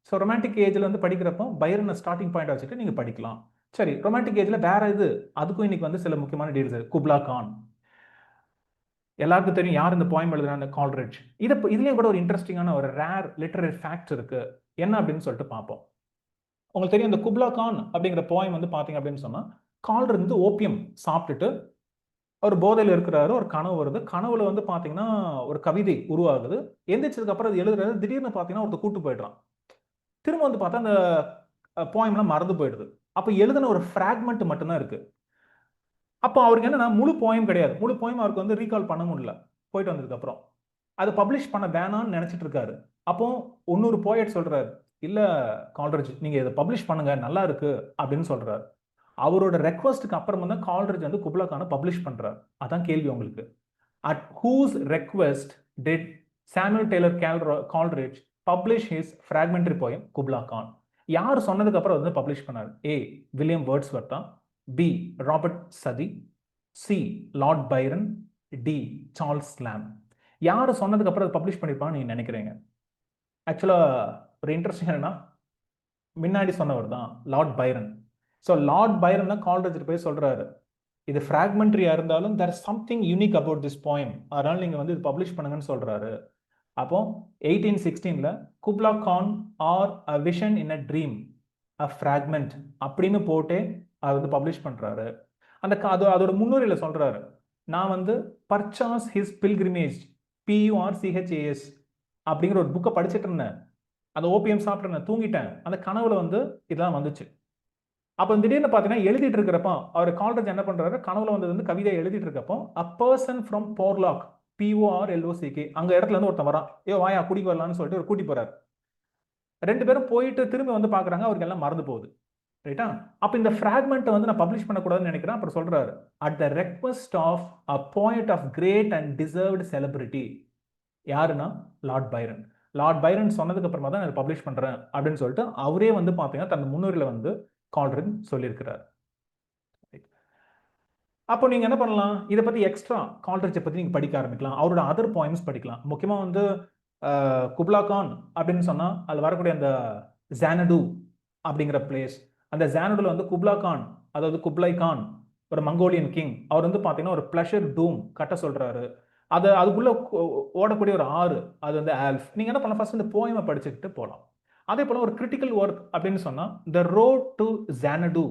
ஸோ ரொமான்டிக் ஏஜ்ல வந்து படிக்கிறப்போ பைரனை ஸ்டார்டிங் பாயிண்ட் வச்சுட்டு நீங்க படிக்கலாம். சரி, ரொமான்டிக் ஏஜ்ல வேற இது, அதுக்கும் இன்னைக்கு வந்து சில முக்கியமான டீல்ஸ், குப்லா கான், எல்லாருக்கும் தெரியும் யார் இந்த போயம் எழுதுறாங்க, கால்ரிட்ஜ். இதுலயும் கூட ஒரு இன்ட்ரெஸ்டிங்கான ஒரு ரேர் லிட்டரரி ஃபேக்ட் இருக்கு. என்ன அப்படின்னு சொல்லிட்டு பார்ப்போம். உங்களுக்கு தெரியும் இந்த குப்லா கான் அப்படிங்கிற போயம் வந்து பாத்தீங்க அப்படின்னு சொன்னா, கால்ரிட்ஜ் வந்து ஓபியம் சாப்பிட்டுட்டு ஒரு போதையில் இருக்கிறாரு. ஒரு கனவு வருது. கனவுல வந்து பாத்தீங்கன்னா ஒரு கவிதை உருவாகுது. எந்திரிச்சதுக்கு அப்புறம் அது எழுதுறாரு. திடீர்னு பாத்தீங்கன்னா ஒருத்தர் கூட்டு போயிடுறான். திரும்ப வந்து பார்த்தா அந்த போயம்லாம் மறந்து போயிடுது. அப்ப எழுதின ஒரு ஃப்ராக்மெண்ட் மட்டும் தான் இருக்கு. அப்போ அவருக்கு என்னன்னா முழு போயம் கிடையாது. முழு போயம் அவருக்கு வந்து ரீகால் பண்ண முடியல. போயிட்டு வந்ததுக்கு அப்புறம். அத பப்ளிஷ் பண்ண வேணாம்னு நினைச்சிட்டு இருக்காரு. அப்போ இன்னொரு போயட் சொல்றாரு, "இல்ல கால்ரிட்ஜ், நீங்க இத பப்ளிஷ் பண்ணுங்க. நல்லா இருக்கு." அப்படின்னு சொல்றாரு. அவரோட ரெக்வெஸ்ட்க்கு அப்புறமா தான் கால்ரிட்ஜ் வந்து குப்லா கான பப்ளிஷ் பண்றாரு. அதான் கேள்வி உங்களுக்கு. At whose request did Samuel Taylor Coleridge publish his fragmentary poem Kubla Khan? யார் சொன்னதுக்கு அப்புறம் வந்து பப்ளிஷ் பண்ணாரு? ஏ வில்லியம் வேர்ட்ஸ்வர்த்தா, B Robert Southey, C Lord Byron, D Charles Lamb. யார் சொன்னதுக்கு அப்புறம் பப்ளிஷ் பண்ணிருப்பான்னு நீங்க நினைக்கிறீங்க? ஆக்சுவலா ஒரு இன்ட்ரெஸ்டிங் என்னன்னா, முன்னாடி சொன்னவர் தான் Lord Byron. So Lord Byron தான் கால்ரிட்ஜ் போய் சொல்றாரு, இது ஃப்ராக்மெண்ட்ரியா இருந்தாலும் there something unique about this poem, அதனால நீங்க வந்து இது பப்ளிஷ் பண்ணுங்கன்னு சொல்றாரு. அப்போ 1816ல Kubla Khan or a vision in a dream a fragment அப்படின்னு போட்டு அதை வந்து பப்ளிஷ் பண்றாரு. அதோட முன்னுரையில சொல்றாரு, நான் வந்து பர்சாஸ் ஹிஸ் பில்கிரிமேஜ் PURCHAS அப்படிங்கிற ஒரு புக்கை படிச்சுட்டு இருந்தேன். அந்த ஓபிஎம் சாப்பிட்டு தூங்கிட்டேன். அந்த கனவுல வந்து இதெல்லாம் வந்துச்சு. அப்போ திடீர்னு பார்த்தீங்கன்னா எழுதிட்டு இருக்கிறப்போ அவர் கால்ரிட்ஜ் என்ன பண்றாரு, கனவுல வந்தது வந்து கவிதை எழுதிட்டு இருக்கப்போ a person from Borlaug PORLOCK அங்க இடத்துல இருந்து ஒருத்தன் வரான். ஏ வாயா குடிக்கு வரலான்னு சொல்லிட்டு ஒரு கூட்டி போறாரு. ரெண்டு பேரும் போயிட்டு திரும்பி வந்து பாக்குறாங்க, அவருக்கு எல்லாம் மறந்து போகுது. ரைட்டா? அப்ப இந்த ஃப்ராக்மெண்ட் வந்து நான் பப்ளிஷ் பண்ணக்கூடாதுன்னு நினைக்கிறேன். அப்புறம் சொல்றாரு, at the request of a poet of great and deserved celebrity. யாருன்னா லார்ட் பைரன். லார்ட் பைரன் சொன்னதுக்கு அப்புறமா தான் நான் பப்ளிஷ் பண்றேன் அப்படின்னு சொல்லிட்டு அவரே வந்து பாத்தீங்கன்னா தன் முன்னுரையில வந்து கால்ரிட்ஜ் சொல்லியிருக்கிறார். அப்போ நீங்க என்ன பண்ணலாம், இதை பத்தி எக்ஸ்ட்ரா கால்ரிட்ஜை பத்தி நீங்க படிக்க ஆரம்பிக்கலாம். அவரோட அதர் போயம்ஸ் படிக்கலாம். முக்கியமா வந்து குப்லா கான் அப்படின்னு சொன்னா அதுல வரக்கூடிய அந்த ஜானடு அப்படிங்கிற பிளேஸ், அந்த ஜானடுல வந்து குப்லா கான், அதாவது குப்லை கான், ஒரு மங்கோலியன் கிங், அவர் வந்து பாத்தீங்கன்னா ஒரு பிளஷர் டூம் கட்ட சொல்றாரு. அதுக்குள்ள ஓடக்கூடிய ஒரு ஆறு, அது வந்து ஆல்ஃப். நீங்க என்ன பண்ணலாம், ஃபர்ஸ்ட் இந்த போயமை படிச்சுக்கிட்டு போகலாம். அதே போல ஒரு கிரிட்டிக்கல் ஒர்க் அப்படின்னு சொன்னா த ரோட் டு ஜானடு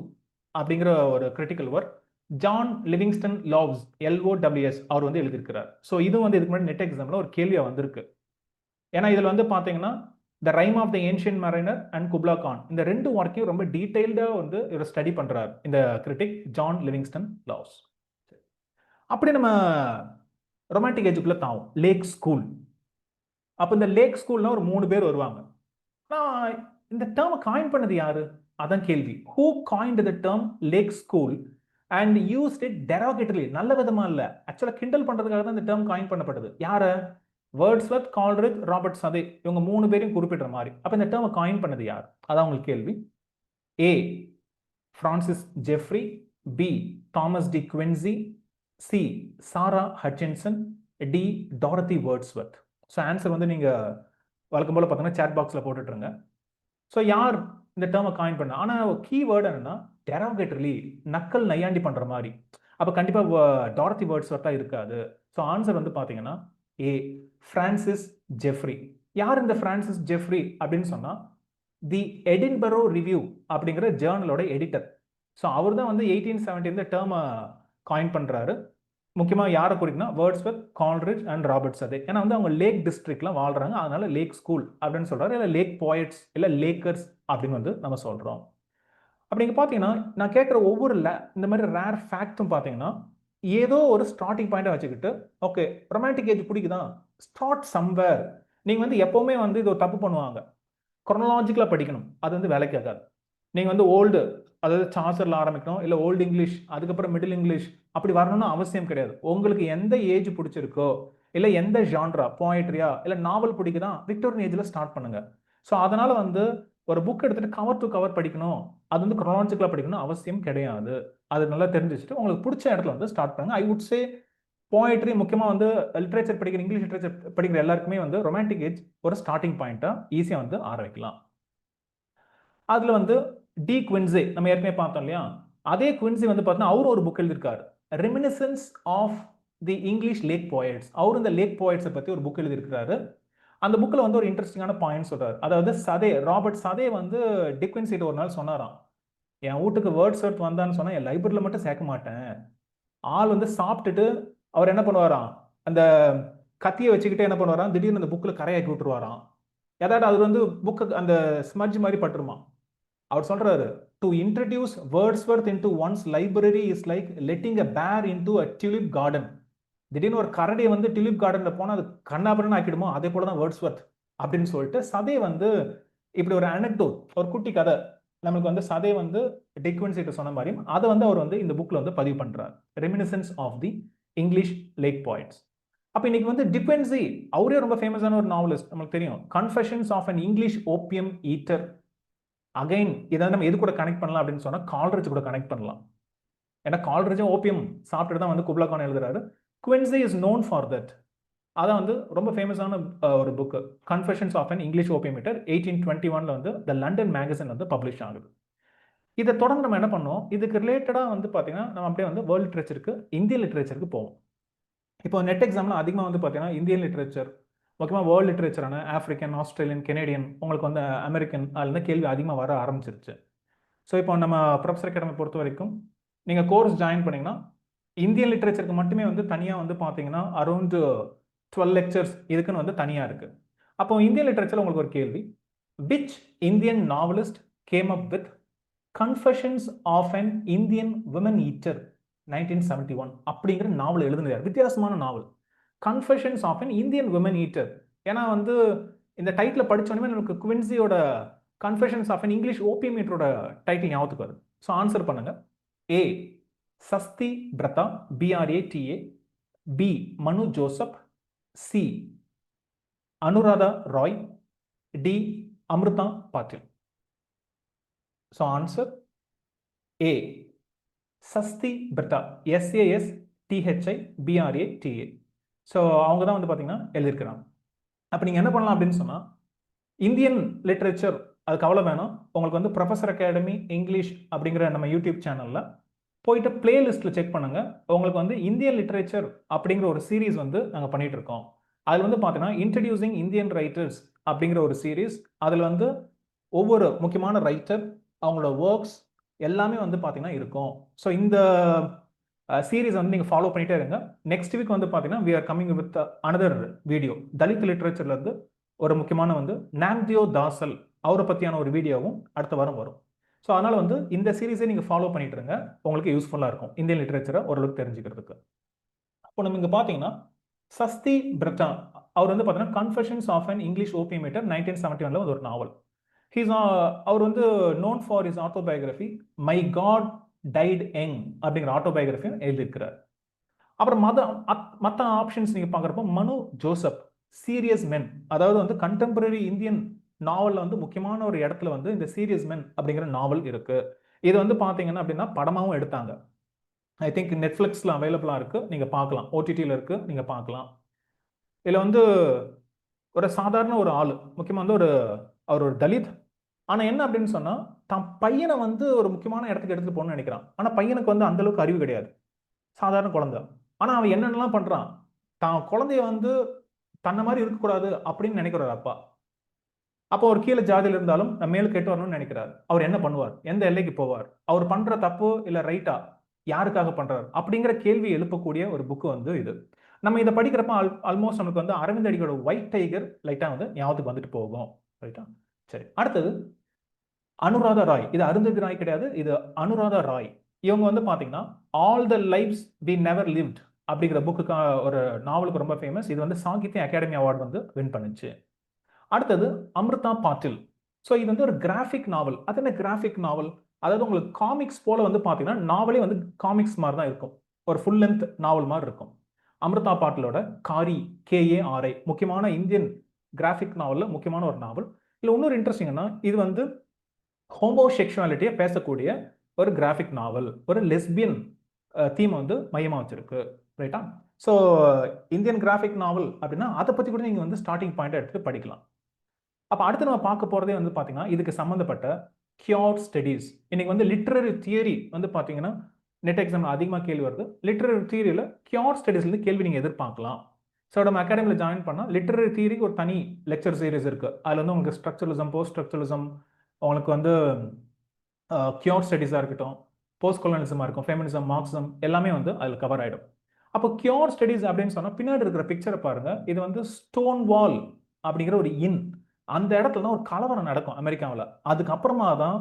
அப்படிங்கிற ஒரு critical work John Livingston Lowes LOWS அவர் வந்து எழுதியிருக்கிறார். ஸோ இது வந்து இதுக்கு முன்னாடி நெட் எக்ஸாம்ல ஒரு கேள்வியா வந்திருக்கு. ஏன்னா இதுல வந்து பாத்தீங்கன்னா the Rime of the Ancient Mariner and Kubla Khan, இந்த ரெண்டு ஒர்க்கையும் ரொம்ப டீடைல்டா வந்து இவர் ஸ்டடி பண்றார் இந்த கிரிட்டிக் ஜான் லிவிங்ஸ்டன் லாவ்ஸ். அப்படி நம்ம ரொமான்டிக் ஏஜுக்குள்ள தாவும் லேக் ஸ்கூல். அப்ப இந்த லேக் ஸ்கூல்ல ஒரு 3 பேர் வருவாங்க. நான் இந்த டேர்மை காயின் பண்ணது யாரு? அதான் கேள்வி. Who coined the term Lake School and used it derogatorily, நல்ல விதமா இல்ல, ஆக்சுவலா கிண்டல் பண்றதுக்காக தான் இந்த டேர்ம் காயின் பண்ணப்பட்டது. யார? வேர்ட்ஸ்வர்த், கால்ரிட்ஜ், ராபர்ட் சதே, இவங்க 3 பேரையும் குறிப்பிடுற மாதிரி. அப்ப இந்த டேர்மை காயின் பண்ணது யார்? அதான் உங்களுக்கு கேள்வி. A Francis Jeffrey, B Thomas De Quincey, C Sara Hutchinson, D Dorothy Wordsworth. So answer வந்து நீங்க வழக்கம் போல பார்த்தீங்கன்னா சேட் பாக்ஸ்ல போட்டுட்டுருங்க. ஸோ யார் இந்த டேர்மை காயின் பண்ண? ஆனால் கீவேர்டு என்னன்னா டெரோகேட்டரிலி, நக்கல் நையாண்டி பண்ற மாதிரி. அப்போ கண்டிப்பாக டாரதி வேர்ட்ஸ்வர்த்தா இருக்காது. ஸோ ஆன்சர் வந்து பார்த்தீங்கன்னா ஏ பிரான்சிஸ் ஜெஃப்ரி. யார் இந்த பிரான்சிஸ் ஜெஃப்ரி அப்படின்னு சொன்னா தி எடின்பரோ ரிவ்யூ அப்படிங்கிற ஜேர்னலோட எடிட்டர். ஸோ அவர் தான் வந்து 1870 இந்த டேர்மை காயின் பண்றாரு. முக்கியமாக யாரை குறிக்குன்னா வேர்ட்ஸ்வர்த், கால்ரிட்ஜ் அண்ட் ராபர்ட் சதே. ஏன்னா வந்து அவங்க லேக் டிஸ்ட்ரிக்ட்ல வாழ்றாங்க, அதனால லேக் ஸ்கூல் அப்படின்னு சொல்றாரு, இல்லை லேக் போயட்ஸ், இல்லை லேக்கர்ஸ் அப்படின்னு வந்து நம்ம சொல்றோம். அப்படி நீங்க பாத்தீங்கன்னா நான் கேட்குற ஒவ்வொரு இந்த மாதிரி ரேர் ஃபேக்ட்டும் பாத்தீங்கன்னா ஏதோ ஒரு ஸ்டார்டிங் பாயிண்டை வச்சுக்கிட்டு, ஓகே ரொமான்டிக் ஏஜ் பிடிக்குதா, ஸ்டார்ட் சம்வேர். நீங்க வந்து எப்பவுமே வந்து இது ஒரு தப்பு பண்ணுவாங்க, குரோனாலஜிக்கலா படிக்கணும், அது வந்து வேலைக்கு ஆகாது. நீங்க வந்து ஓல்டு, அதாவது சாசர்ல ஆரம்பிக்கணும், இல்ல ஓல்டு இங்கிலீஷ் அதுக்கப்புறம் மிடில் இங்கிலீஷ் அப்படி வரணும்னு அவசியம் கிடையாது. உங்களுக்கு எந்த ஏஜ் பிடிச்சிருக்கோ, இல்ல எந்த ஜான்ரா, போயட்ரியா இல்ல நாவல் பிடிக்குதா, விக்டோரியன் ஏஜ்ல ஸ்டார்ட் பண்ணுங்க. ஸோ அதனால வந்து ஒரு புக் எடுத்துட்டு கவர் டு கவர் படிக்கணும், அது வந்து குரோனாலஜிக்கலா படிக்கணும் அவசியம் கிடையாது. அது நல்லா தெரிஞ்சுட்டு உங்களுக்கு பிடிச்ச இடத்துல வந்து ஸ்டார்ட் பண்ணுங்க. ஐ வுட் சே போயட்ரி, முக்கியமா வந்து லிட்ரேச்சர் படிக்கிற, இங்கிலீஷ் லிட்ரேச்சர் படிக்கிற எல்லாருக்குமே வந்து ரொமான்டிக் ஏஜ் ஒரு ஸ்டார்டிங் பாயிண்டா ஈஸியா வந்து ஆரம்பிக்கலாம். அதுல வந்து டி குவின்சி நம்ம ஏற்கனவே பார்த்தோம் இல்லையா, அதே குவின்சி வந்து பார்த்தீங்கன்னா அவரும் ஒரு புக் எழுதியிருக்காரு, reminiscences of the English lake poets. அவர் இந்த லேக் போயட்ஸை பற்றி ஒரு புக் எழுதியிருக்கிறாரு. அந்த புக்கில் வந்து ஒரு இன்ட்ரெஸ்டிங்கான பாயிண்ட் சொல்றாரு. அதாவது ராபர்ட் சதே வந்து டிக்வென்ஸ் கிட்ட ஒரு நாள் சொன்னாராம், என் வீட்டுக்கு வேர்ட்ஸ்வொர்த் வந்தான்னு சொன்னால் என் லைப்ரரியில் மட்டும் சேர்க்க மாட்டேன். ஆள் வந்து சாப்பிட்டுட்டு அவர் என்ன பண்ணுவாராம், அந்த கத்தியை வச்சுக்கிட்டு என்ன பண்ணுவாராம், திடீர்னு அந்த புக்கில் கரையாக்கி விட்டுருவாராம். ஏதாவது அது வந்து புக்கு அந்த ஸ்மட்ஜ் மாதிரி பட்டுருமா. அவர் சொல்றாரு, to introduce Wordsworth into one's library is like letting a bear into a tulip garden. திடீர்னு ஒரு கரடியை வந்து டியூலிப் கார்டன்ல போனால் அது கண்ணாபுரன்னு ஆக்கிடுமோ, அதே போல தான் வேர்ட்ஸ்வொர்த் அப்படின்னு சொல்லிட்டு சதே வந்து இப்படி ஒரு அனெக்டோட், ஒரு குட்டி கதை நமக்கு வந்து சதே வந்து டிக்வென்ஸ் கிட்ட சொன்ன மாதிரியும் அதை வந்து அவர் வந்து இந்த புக்ல வந்து பதிவு பண்றார். Reminiscences of the English Lake Poets. அப்ப இன்னைக்கு வந்து டிக்வென்சி அவரே ரொம்ப ஃபேமஸான ஒரு நாவலிஸ்ட், நமக்கு தெரியும். Confessions of an English opium Eater. Again இதை நம்ம எது கூட கனெக்ட் பண்ணலாம் அப்படின்னு சொன்னா கால்ரிட்ஜ் கூட கனெக்ட் பண்ணலாம். ஏன்னா கால்ரிட்ஜும் ஓபியம் சாப்பிட்டுட்டு தான் வந்து குப்லா கான் எழுதுறாரு. Quincey is known for that. அதான் வந்து ரொம்ப ஃபேமஸான ஒரு book, confessions of an English opium eater. 1821 வந்து த லண்டன் மேகசின் வந்து பப்ளிஷ் ஆகுது. இதை தொடர்ந்து நம்ம என்ன பண்ணோம், இதுக்கு ரிலேட்டடாக வந்து பார்த்தீங்கன்னா நம்ம அப்படியே வந்து வேர்ல்ட் லிட்ரேச்சருக்கு, இந்தியன் லிட்ரேச்சருக்கு போவோம். இப்போ நெட் எக்ஸாமில் அதிகமாக வந்து பார்த்தீங்கன்னா இந்தியன் லிட்ரேச்சர், முக்கியமாக வேர்ல்டு லிட்ரேச்சரான ஆஃப்ரிக்கன், ஆஸ்திரேலியன், கெனேடியன், உங்களுக்கு வந்து அமெரிக்கன், அதுலேருந்து கேள்வி அதிகமாக வர ஆரம்பிச்சிருச்சு. ஸோ இப்போ நம்ம ப்ரொஃபஸர் அகாடமி பொறுத்த வரைக்கும் நீங்கள் கோர்ஸ் ஜாயின் பண்ணிங்கன்னா இந்தியன் லிட்ரேச்சருக்கு மட்டுமே வந்து தனியாக வந்து பார்த்தீங்கன்னா அரௌண்ட் 12 லெக்சர்ஸ் இதுக்குன்னு வந்து தனியாக இருக்குது. அப்போ இந்தியன் லிட்ரேச்சர் உங்களுக்கு ஒரு கேள்வி, which Indian novelist came up with Confessions of an Indian woman eater 1971 அப்படிங்கிற நாவல் எழுதுனார். வித்தியாசமான novel, Confessions of an Indian woman eater. ஏன்னா வந்து இந்த டைட்டில் படிச்சோன்னே நமக்கு குவின்சியோட Confessions of an English opium ஈட்டரோட டைட்டில் ஞாபகத்துக்கு வருது. ஸோ ஆன்சர் பண்ணுங்க. A Sasthi Brata, BRATA. B Manu Joseph. C Anuradha Roy. D Amrita Patil. So answer A Sasthi Brata, SASTHIBRATA. So அவங்க தான் வந்து பார்த்தீங்கன்னா எழுதியிருக்கிறாங்க. அப்போ நீங்கள் என்ன பண்ணலாம் அப்படின்னு சொன்னால், இந்தியன் லிட்ரேச்சர் அதுக்கு அவ்வளோ வேணும். உங்களுக்கு வந்து ப்ரொஃபஸர் அகாடமி இங்கிலீஷ் அப்படிங்கிற நம்ம யூடியூப் சேனலில் போயிட்டு பிளேலிஸ்ட்டில் செக் பண்ணுங்க. உங்களுக்கு வந்து இந்தியன் லிட்ரேச்சர் அப்படிங்கிற ஒரு சீரீஸ் வந்து நாங்கள் பண்ணிட்டு இருக்கோம். அதில் வந்து பார்த்தீங்கன்னா இன்ட்ரடியூசிங் இந்தியன் ரைட்டர்ஸ் அப்படிங்கிற ஒரு சீரீஸ். அதில் வந்து ஒவ்வொரு முக்கியமான ரைட்டர், அவங்களோட ஒர்க்ஸ் எல்லாமே வந்து பார்த்தீங்கன்னா இருக்கும். ஸோ இந்த சீரீஸ் வந்து நீங்கள் ஃபாலோ பண்ணிட்டே இருங்க. நெக்ஸ்ட் வீக் வந்து பார்த்தீங்கன்னா we are coming with another video. Dalit லிட்ரேச்சர்ல இருந்து ஒரு முக்கியமான வந்து நாம்தியோ தாசல் அவரை பற்றியான ஒரு வீடியோவும் அடுத்த வாரம் வரும். ஸோ அதனால் வந்து இந்த சீரீஸை நீங்கள் ஃபாலோ பண்ணிட்டு இருங்க, உங்களுக்கு யூஸ்ஃபுல்லாக இருக்கும் இந்தியன் லிட்ரேச்சரை ஓரளவுக்கு தெரிஞ்சுக்கிறதுக்கு. அப்போ நம்ம இங்கே பார்த்தீங்கன்னா சஸ்தி பிரதா அவர் வந்து பார்த்தீங்கன்னா confessions of an English opium eater 1971 வந்து ஒரு நாவல். அவர் வந்து known for his autobiography my God died young அப்படிங்கிற ஆட்டோபயோகிராஃபியும் எழுதியிருக்கிறார். அப்புறம் மற்ற ஆப்ஷன்ஸ் நீங்கள் பார்க்குறப்போ மனு ஜோசப் சீரியஸ் மென், அதாவது வந்து கண்டெம்பரரி இந்தியன் நாவலில் வந்து முக்கியமான ஒரு இடத்துல வந்து இந்த சீரியஸ் மென் அப்படிங்கிற நாவல் இருக்கு. இது வந்து பார்த்தீங்கன்னா அப்படின்னா படமாகவும் எடுத்தாங்க. ஐ திங்க் நெட்ஃப்ளிக்ஸில் அவைலபிளாக இருக்கு, நீங்கள் பார்க்கலாம். OTTயில் இருக்கு, நீங்கள் பார்க்கலாம். இதில் வந்து ஒரு சாதாரண ஒரு ஆள், முக்கியமாக வந்து அவர் ஒரு தலித். ஆனால் என்ன அப்படின்னு சொன்னால், தான் பையனை வந்து ஒரு முக்கியமான இடத்துக்கு எடுத்துகிட்டு போகணும்னு நினைக்கிறான். ஆனால் பையனுக்கு வந்து அந்தளவுக்கு அறிவு கிடையாது, சாதாரண குழந்தை. ஆனால் அவன் என்னென்னலாம் பண்ணுறான், தான் குழந்தைய வந்து தன்னை மாதிரி இருக்கக்கூடாது அப்படின்னு நினைக்கிறார் அப்பா. அப்போ ஒரு கீழே ஜாதியில் இருந்தாலும் மேல் கேட்டு வரணும்னு நினைக்கிறார். அவர் என்ன பண்ணுவார், எந்த எல்லைக்கு போவார், அவர் பண்ணுற தப்பு இல்லை ரைட்டா, யாருக்காக பண்ணுறார் அப்படிங்கிற கேள்வி எழுப்பக்கூடிய ஒரு புக்கு வந்து இது. நம்ம இதை படிக்கிறப்ப ஆல்மோஸ்ட் நமக்கு வந்து அரவிந்த் அடிகளோட ஒயிட் டைகர் லைட்டாக வந்து ஞாபகத்துக்கு வந்துட்டு போகும். ரைட்டா? சரி, அடுத்தது அனுராதா ராய். இது அருந்ததி ராய் கிடையாது, இது அனுராதா ராய். இவங்க வந்து பார்த்தீங்கன்னா all the lives we never lived அப்படிங்கிற புக்கு ஒரு நாவலுக்கு ரொம்ப ஃபேமஸ். இது வந்து சாகித்ய அகாடமி அவார்டு வந்து வின் பண்ணுச்சு. அடுத்தது அமிர்தா பாட்டில். ஸோ இது வந்து ஒரு கிராஃபிக் நாவல். அது என்ன கிராஃபிக் நாவல், அதாவது உங்களுக்கு காமிக்ஸ் போல வந்து பார்த்தீங்கன்னா நாவலே வந்து காமிக்ஸ் மாதிரி தான் இருக்கும், ஒரு ஃபுல் லென்த் நாவல் மாதிரி இருக்கும். அமிர்தா பாட்டிலோட காரி, KARI முக்கியமான இந்தியன் கிராஃபிக் நாவலில் முக்கியமான ஒரு நாவல். இல்லை இன்னொரு இன்ட்ரெஸ்டிங்னா, இது வந்து ஹோமோசெக்சுவாலிட்டியை பேசக்கூடிய ஒரு கிராஃபிக் நாவல், ஒரு லெஸ்பியன் தீம் வந்து மையமாக வச்சிருக்கு. ரைட்டா? ஸோ இந்தியன் கிராஃபிக் நாவல் அப்படின்னா அதை பற்றி கூட நீங்கள் வந்து ஸ்டார்டிங் பாயிண்ட் எடுத்து படிக்கலாம். அப்போ அடுத்து நம்ம பார்க்க போகிறதே வந்து பார்த்தீங்கன்னா இதுக்கு சம்மந்தப்பட்ட கியூர் ஸ்டடீஸ். இன்னைக்கு வந்து லிட்ரரி தியரி வந்து பார்த்தீங்கன்னா நெட் எக்ஸாம் அதிகமாக கேள்வி வருது. லிட்ரரி தியரியில் கியூர் ஸ்டடீஸ்லேருந்து கேள்வி நீங்கள் எதிர்பார்க்கலாம். ஸோ நம்ம அகாடமியில் ஜாயின் பண்ணால் லிட்ரரி தியரிக்கு ஒரு தனி லெக்சர் சீரிஸ் இருக்குது. அதில் வந்து உங்களுக்கு ஸ்ட்ரக்சரலிசம், போஸ்ட் ஸ்ட்ரக்சரலிசம், உங்களுக்கு வந்து கியூர் ஸ்டடீஸாக இருக்கட்டும், போஸ்ட் கொலோனிசமாக இருக்கும், ஃபெமினிசம், மார்க்சிசம் எல்லாமே வந்து அதில் கவர் ஆகிடும். அப்போ கியூர் ஸ்டடீஸ் அப்படின்னு சொன்னால் பின்னாடி இருக்கிற பிக்சரை பாருங்கள். இது வந்து ஸ்டோன் வால் அப்படிங்கிற ஒரு அந்த இடத்துல தான் ஒரு கலவரம் நடக்கும் அமெரிக்காவில். அதுக்கப்புறமா தான்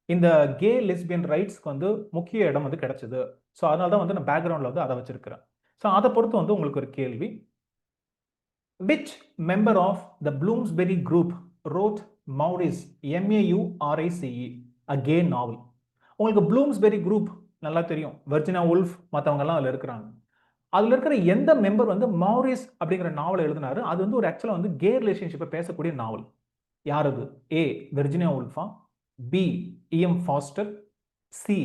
இந்த கே லெஸ்பியன் ரைட்ஸ்க்கு வந்து முக்கிய இடம் வந்து கிடைச்சது. ஸோ அதனால தான் வந்து நான் பேக்ரவுண்டில் வந்து அதை வச்சிருக்கிறேன். ஸோ அதை பொறுத்து வந்து உங்களுக்கு ஒரு கேள்வி, which member of the Bloomsbury group wrote Maurice, Maurice, a gay novel? உங்களுக்கு ப்ளூம்ஸ்பெரி குரூப் நல்லா தெரியும். வெர்ஜினா உல்ஃப் மற்றவங்கெல்லாம் அதில் இருக்கிறாங்க. அதில் இருக்கிற எந்த மெம்பர் வந்து மௌரிஸ் அப்படிங்கிற நாவல் எழுதினாரு? அது வந்து ஒரு ஆக்சுவலாக வந்து கே ரிலேஷன்ஷிப்பை பேசக்கூடிய நாவல். யார் அது? ஏ வெர்ஜினியா உல்ஃபா, B EM Forster, C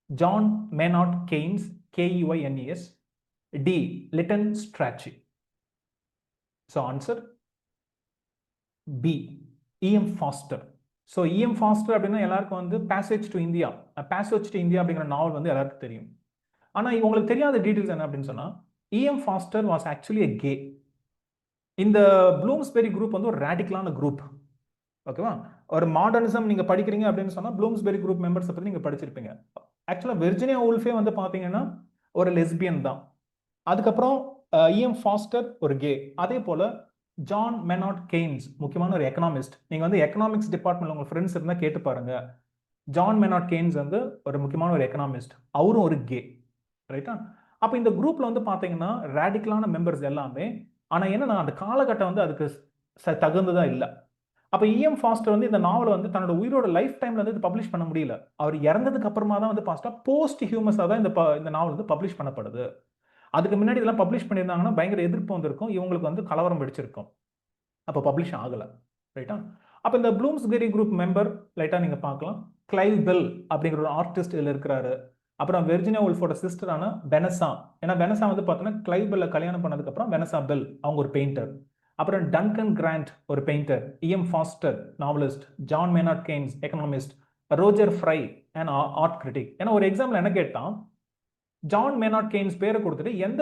John Maynard Keynes, KEYNES, D Lytton Strachey. So answer B EM Forster. So EM Forster அப்படின்னா எல்லாருக்கும் வந்து பேசேஜ் டு இந்தியா அப்படிங்கிற நாவல் வந்து எல்லாருக்கும் தெரியும். ஆனால் உங்களுக்கு தெரியாத டீட்டெயில்ஸ் என்ன அப்படின்னு சொன்னால், EM Forster was actually a gay. இந்த ப்ளூம்ஸ்பெரி குரூப் வந்து ஒரு ரேடிக்கலான குரூப். ஓகேவா? ஒரு மாடர்னிசம் நீங்கள் படிக்கிறீங்க அப்படின்னு சொன்னால் ப்ளூம்ஸ்பெரி குரூப் மெம்பர்ஸை பற்றி நீங்கள் படிச்சிருப்பீங்க. ஆக்சுவலாக வெர்ஜினியா உல்ஃபே வந்து பார்த்தீங்கன்னா ஒரு லெஸ்பியன் தான். அதுக்கப்புறம் இஎம் ஃபாஸ்டர் ஒரு கே. அதே போல் ஜான் மெனார்ட் கெய்ன்ஸ் முக்கியமான ஒரு எக்கனாமிஸ்ட். நீங்கள் வந்து எக்கனாமிக்ஸ் டிபார்ட்மெண்ட்டில் உங்கள் ஃப்ரெண்ட்ஸ் இருந்தால் கேட்டு பாருங்க. ஜான் மெனார்ட் கெய்ன்ஸ் வந்து ஒரு முக்கியமான ஒரு எக்கனாமிஸ்ட், அவரும் ஒரு கே. ரைட்டா? அப்போ இந்த குரூப்பில் வந்து பார்த்தீங்கன்னா ரேடிக்கலான மெம்பர்ஸ் எல்லாமே. ஆனால் என்னன்னா அந்த காலகட்டம் வந்து அதுக்கு தகுந்ததாக இல்லை. அப்போ இஎம் ஃபாஸ்டர் வந்து இந்த நாவலை வந்து தன்னோட உயிரோட லைஃப் டைமில் வந்து இது பப்ளிஷ் பண்ண முடியல. அவர் இறந்ததுக்கு அப்புறமா தான் வந்து பாஸ்ட்டாக போஸ்ட் ஹியூமஸாக தான் இந்த நாவல் வந்து பப்ளிஷ் பண்ணப்படுது. அதுக்கு முன்னாடி இதெல்லாம் பப்ளிஷ் பண்ணியிருந்தாங்கன்னா பயங்கர எதிர்ப்பு வந்திருக்கும், இவங்களுக்கு வந்து கலவரம் வெடிச்சிருக்கும். அப்போ பப்ளிஷ் ஆகலை. ரைட்டா? அப்போ இந்த ப்ளூம்ஸ்பெரி குரூப் மெம்பர் லைட்டாக நீங்கள் பார்க்கலாம். கிளைவ் பெல் அப்படிங்கிற ஒரு ஆர்டிஸ்ட் இதில் இருக்கிறாரு. அப்புறம் வெர்ஜினியா உல்ஃபோட சிஸ்டரான வெனசா. ஏன்னா வெனசா வந்து பார்த்தோன்னா கிளைவ் பெல்லை கல்யாணம் பண்ணதுக்கப்புறம் வெனசா பெல் அவங்க ஒரு பெயிண்டர். அப்புறம் டன்கன் கிராண்ட் ஒரு painter, E M Forster novelist, John Maynard Keynes economist, Roger Fry and art critic. ஏன்னா ஒரு எக்ஸாம்பிள் என்ன கேட்டான், ஜான் மேனார்ட் கெய்ன்ஸ் பேரை கொடுத்துட்டு எந்த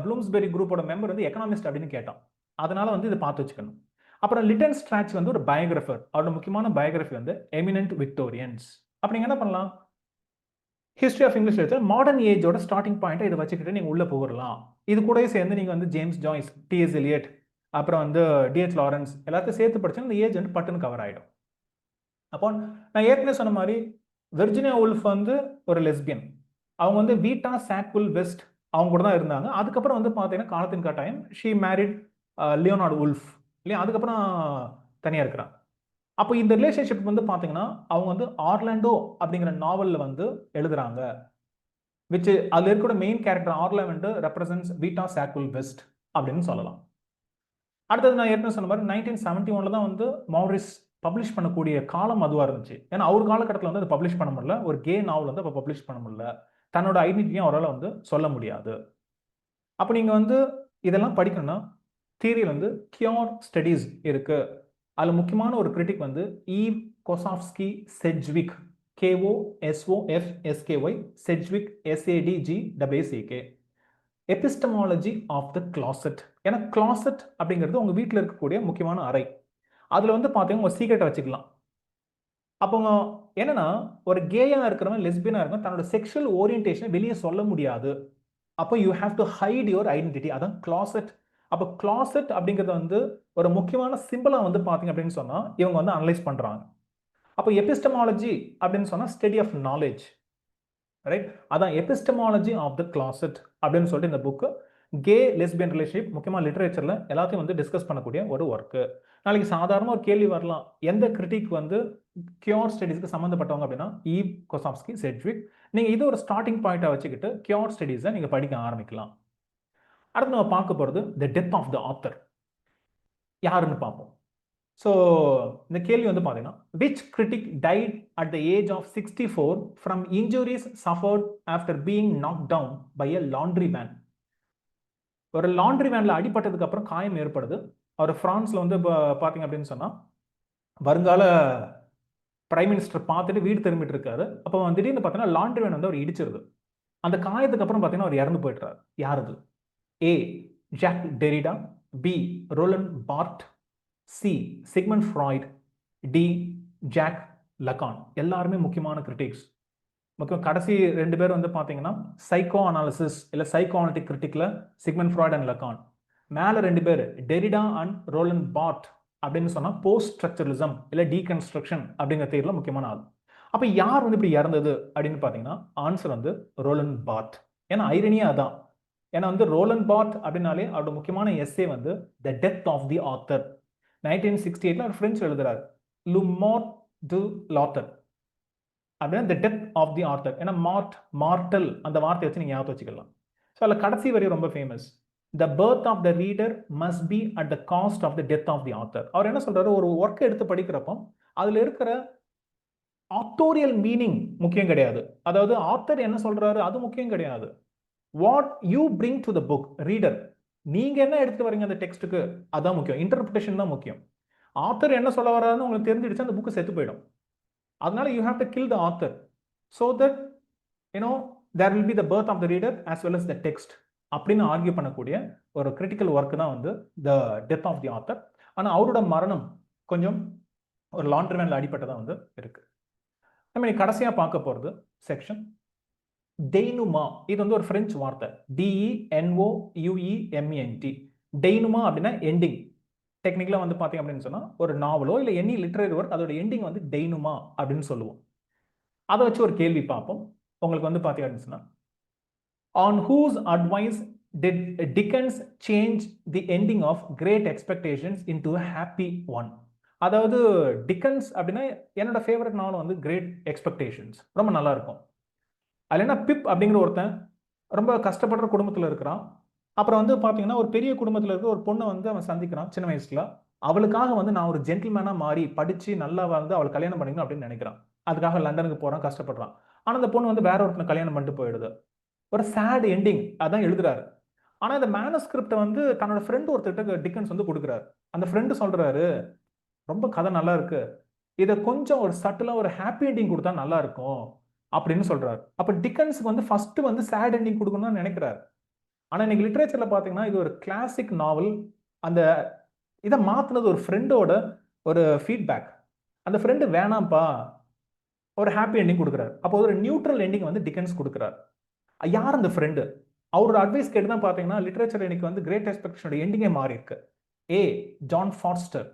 ப்ளூம்ஸ்பெரி குரூப்போட மெம்பர் வந்து எக்கனாமிஸ்ட் அப்படின்னு கேட்டான். அதனால வந்து இதை பார்த்து வச்சுக்கணும். அப்புறம் லிட்டன் ஸ்ட்ராச் வந்து ஒரு பயோகிராஃபர். அவரோட முக்கியமான பயோகிராஃபி வந்து எமினன்ட் விக்டோரியன்ஸ். அப்படி என்ன பண்ணலாம், history of English literature modern ஏஜோட ஸ்டார்டிங் பாயிண்ட்டை இதை வச்சுக்கிட்டு நீங்கள் உள்ளே போகலாம். இது கூட சேர்ந்து நீங்கள் வந்து ஜேம்ஸ் ஜாய்ஸ், டிஎஸ் எலியட், அப்புறம் வந்து டிஎச் லாரன்ஸ் எல்லாத்தையும் சேர்த்து படிச்சா இந்த ஏஜ் வந்து பட்டுன்னு கவர் ஆகிடும். அப்போ நான் ஏற்கனவே சொன்ன மாதிரி வெர்ஜினியா உல்ஃப் வந்து ஒரு லெஸ்பியன். அவங்க வந்து வீட்டா சாக்வில் வெஸ்ட் அவங்க கூட தான் இருந்தாங்க. அதுக்கப்புறம் வந்து பார்த்தீங்கன்னா காலத்தின் கட்டாயம் ஷீ மேரிட் லியோனார்ட் உல்ஃப் இல்லையா, அதுக்கப்புறம் தனியாக இருக்கிறான். அப்போ இந்த ரிலேஷன்ஷிப் வந்து பார்த்தீங்கன்னா அவங்க வந்து ஆர்லாண்டோ அப்படிங்கிற நாவலில் வந்து எழுதுறாங்க. விச் அதில் இருக்கிற மெயின் கேரக்டர் ஆர்லாண்டோ ரெப்ரசன்ஸ் வீட்டா சாக்வில் வெஸ்ட் அப்படின்னு சொல்லலாம். அடுத்தது நான் ஏற்கனவே சொன்ன மாதிரி 1971 தான் வந்து மௌரிஸ் பப்ளிஷ் பண்ணக்கூடிய காலம் அதுவாக இருந்துச்சு. ஏன்னா அவர் காலகட்டத்தில் வந்து அதை பப்ளிஷ் பண்ண முடியல. ஒரு கே நாவல் வந்து அப்போ பப்ளிஷ் பண்ண முடியல. தன்னோட ஐடென்டிட்டியும் அவரால் வந்து சொல்ல முடியாது. அப்போ நீங்கள் வந்து இதெல்லாம் படிக்கணும்னா தியரியில் வந்து கியூர் ஸ்டடீஸ் இருக்கு. அதில் முக்கியமான ஒரு கிரிட்டிக் வந்து Eve Kosofsky Sedgwick, KOSOFSKY, Sedgwick SADGWACK, epistemology of the closet. ஏன்னா கிளாசட் அப்படிங்கிறது உங்கள் வீட்டில் இருக்கக்கூடிய முக்கியமான அறை. அதில் வந்து பார்த்தீங்கன்னா உங்கள் சீக்ரெட்டை வச்சுக்கலாம். அப்போ என்னன்னா ஒரு கேயாக இருக்கிறவன் லெஸ்பியனாக இருக்கும், தன்னோட செக்ஷுவல் ஓரியன்டேஷனை வெளியே சொல்ல முடியாது. அப்போ you have to hide your identity. அதான் கிளாசட். அப்போ கிளாசட் அப்படிங்கிறது வந்து ஒரு முக்கியமான சிம்பிளாக வந்து பார்த்தீங்க அப்படின்னு சொன்னால் இவங்க வந்து அனலைஸ் பண்ணுறாங்க. அப்போ எபிஸ்டமாலஜி அப்படின்னு சொன்னால் ஸ்டடி ஆஃப் நாலேஜ். ரைட்? அதான் எபிஸ்டமாலஜி ஆஃப் த கிளாசட் அப்படின்னு சொல்லிட்டு இந்த புக்கு கே லெஸ்பியன் ரிலேஷன்ஷிப் முக்கியமாக லிட்டரேச்சரில் எல்லாத்தையும் வந்து டிஸ்கஸ் பண்ணக்கூடிய ஒரு ஒர்க்கு. நாளைக்கு சாதாரண ஒரு கேள்வி வரலாம், எந்த கிரிட்டிக் வந்து கியூர் ஸ்டடீஸ்க்கு சம்மந்தப்பட்டவங்க அப்படின்னா ஈவ் கொசாஃப்ஸ்கி செட்ஜ்விக். நீங்கள் இது ஒரு ஸ்டார்டிங் பாயிண்ட்டாக வச்சுக்கிட்டு கியூர் ஸ்டடீஸை நீங்கள் படிக்க ஆரம்பிக்கலாம். அடுத்து நம்ம பார்க்க போகிறது the death of the author யாருன்னு பார்ப்போம். ஸோ இந்த கேள்வி வந்து பார்த்தீங்கன்னா, which critic died at the age of 64 from injuries suffered after being knock down by a laundry van. ஒரு லாண்ட்ரி வேனில் அடிபட்டதுக்கு அப்புறம் காயம் ஏற்படுது. அவர் ஃப்ரான்ஸில் வந்து பார்த்தீங்க அப்படின்னு சொன்னால் வருங்கால பிரைம் மினிஸ்டர் பார்த்துட்டு வீடு திரும்பிட்டு இருக்காரு. அப்போ திடீர்னு பார்த்தீங்கன்னா லாண்ட்ரி வேன் வந்து அவர் இடிச்சிருது. அந்த காயத்துக்கு அப்புறம் பார்த்தீங்கன்னா அவர் இறந்து போயிட்டார். யார் அது? A Jacques Derrida, B Roland Barthes, C Sigmund Freud, D Jacques Lacan. எல்லாருமே முக்கியமான கிரிட்டிக்ஸ். முக்கியம் கடைசி 2 பேர் வந்து பார்த்தீங்கன்னா சைக்கோ அனாலிசிஸ் இல்லை சைக்கோ அனாலிட்டிக் கிரிட்டிக்ல சிக்மண்ட் ஃப்ராய்ட் அண்ட் லகான். மேலே 2 பேர் டெரிடா அண்ட் ரோலண்ட் பார்ட் அப்படின்னு சொன்னால் போஸ்ட் ஸ்ட்ரக்சரலிசம் இல்லை டீகன்ஸ்ட்ரக்ஷன் அப்படிங்கிற தேர்ல முக்கியமான ஆள். அப்போ யார் வந்து இப்படி இறந்தது அப்படின்னு பார்த்தீங்கன்னா ஆன்சர் வந்து ரோலண்ட் பார்ட். ஏன்னா ஐரனியா அதான். ஏன்னா வந்து ரோலண்ட் பார்ட் அப்படின்னாலே அவரோட முக்கியமான எஸ்ஸே வந்து the death of the author. 1968 அவர் பிரெஞ்சு எழுதுறாரு. லு மார்ட் டு லாத்தர் அப்படின்னா the death of the author. ஏன்னா மார்டல் அந்த வார்த்தையை வச்சு நீங்கள் ஞாபகம் வச்சுக்கலாம். ஸோ அதில் கடைசி வரி ரொம்ப famous. The birth of the reader must be at the cost of the death of the author. அவர் என்ன சொல்றாரு, ஒரு ஒர்க்கை எடுத்து படிக்கிறப்போ அதில் இருக்கிற ஆத்தோரியல் மீனிங் முக்கியம் கிடையாது. அதாவது ஆத்தர் என்ன சொல்றாரு அது முக்கியம் கிடையாது. What you bring to the book reader, நீங்க என்ன எடுத்து வரீங்க அந்த டெக்ஸ்ட்டுக்கு, அதான் முக்கியம். இன்டர்பிரேஷன் தான் முக்கியம். ஆத்தர் என்ன சொல்ல வராதுன்னு உங்களுக்கு தெரிஞ்சிடுச்சு, அந்த புக்கு செத்து போயிடும். அதனால you have to kill the author so that there will be the birth of the reader as well as the text அப்படின்னு ஆர்கியூ பண்ணக்கூடிய ஒரு கிரிட்டிக்கல் ஒர்க் தான் வந்து the death of the author. ஆனால் அவரோட மரணம் கொஞ்சம் ஒரு லாண்ட்ரி வேன்ல அடிப்பட்டதான் வந்து இருக்கு. நம்ம கடைசியா பார்க்க போறது செக்ஷன் டெய்னுமா. இது வந்து ஒரு பிரெஞ்சு வார்த்தை, DENOUEMENT. டெய்னுமா அப்படின்னா எண்டிங். டெக்னிக்கலா வந்து பாத்தீங்க அப்படின்னு சொன்னா ஒரு நாவலோ இல்ல எனி லிட்டரரி ஒர்க் அதோட எண்டிங் வந்து டெய்னுமா அப்படின்னு சொல்லுவோம். அதை வச்சு ஒரு கேள்வி பார்ப்போம். உங்களுக்கு வந்து பாத்தீங்க அப்படின்னு சொன்னா on whose advice did Dickens change the ending of Great Expectations into a happy one? அதாவது டிக்கன்ஸ் அப்படின்னா என்னோட ஃபேவரட் நாவல் வந்து கிரேட் எக்ஸ்பெக்டேஷன்ஸ், ரொம்ப நல்லா இருக்கும். அதுல என்ன பிப் அப்படிங்கிற ஒருத்தன் ரொம்ப கஷ்டப்படுற குடும்பத்தில் இருக்கிறான். அப்புறம் வந்து பார்த்தீங்கன்னா ஒரு பெரிய குடும்பத்தில் இருக்க ஒரு பொண்ணை வந்து அவன் சந்திக்கிறான் சின்ன வயசுல. அவளுக்காக வந்து நான் ஒரு ஜென்டில்மேனா மாறி படிச்சு நல்லா வந்து அவள் கல்யாணம் பண்ணிக்கணும் அப்படின்னு நினைக்கிறான். அதுக்காக லண்டனுக்கு போறான், கஷ்டப்படுறான். ஆனால் அந்த பொண்ணு வந்து வேற ஒருத்தனை கல்யாணம் பண்ணிட்டு போயிடுது. ஒரு சேட் எண்டிங் அதான் எழுதுறாரு. ஆனா இந்த மேனஸ்கிரிப்டை வந்து தன்னோட ஃப்ரெண்ட் ஒருத்தர்கிட்ட டிக்கன்ஸ் வந்து கொடுக்குறாரு. அந்த ஃப்ரெண்டு சொல்றாரு, ரொம்ப கதை நல்லா இருக்கு, இதை கொஞ்சம் ஒரு சட்டிலா ஒரு ஹாப்பி எண்டிங் கொடுத்தா நல்லா இருக்கும் அப்படின்னு சொல்றாரு. அப்ப டிக்கன்ஸ்க்கு வந்து ஃபர்ஸ்ட் வந்து சேட் எண்டிங் கொடுக்கணும்னு நினைக்கிறாரு. ஆனா இன்னைக்கு லிட்ரேச்சர்ல பாத்தீங்கன்னா இது ஒரு கிளாசிக் நாவல். அந்த இதை மாத்தினது ஒரு ஃப்ரெண்டோட ஒரு ஃபீட்பேக். அந்த ஃப்ரெண்டு வேணாம்ப்பா ஒரு ஹாப்பி எண்டிங் கொடுக்குறாரு. அப்போ ஒரு நியூட்ரல் எண்டிங் வந்து டிக்கன்ஸ் கொடுக்குறாரு. யார் அந்த ஃப்ரெண்டு? அவரோட அட்வைஸ் கேட்டு தான் பார்த்தீங்கன்னா லிட்ரேச்சர் இன்னைக்கு வந்து கிரேட் எக்ஸ்பெக்டேஷனோட எண்டிங்கே மாறி இருக்கு. A John Forster,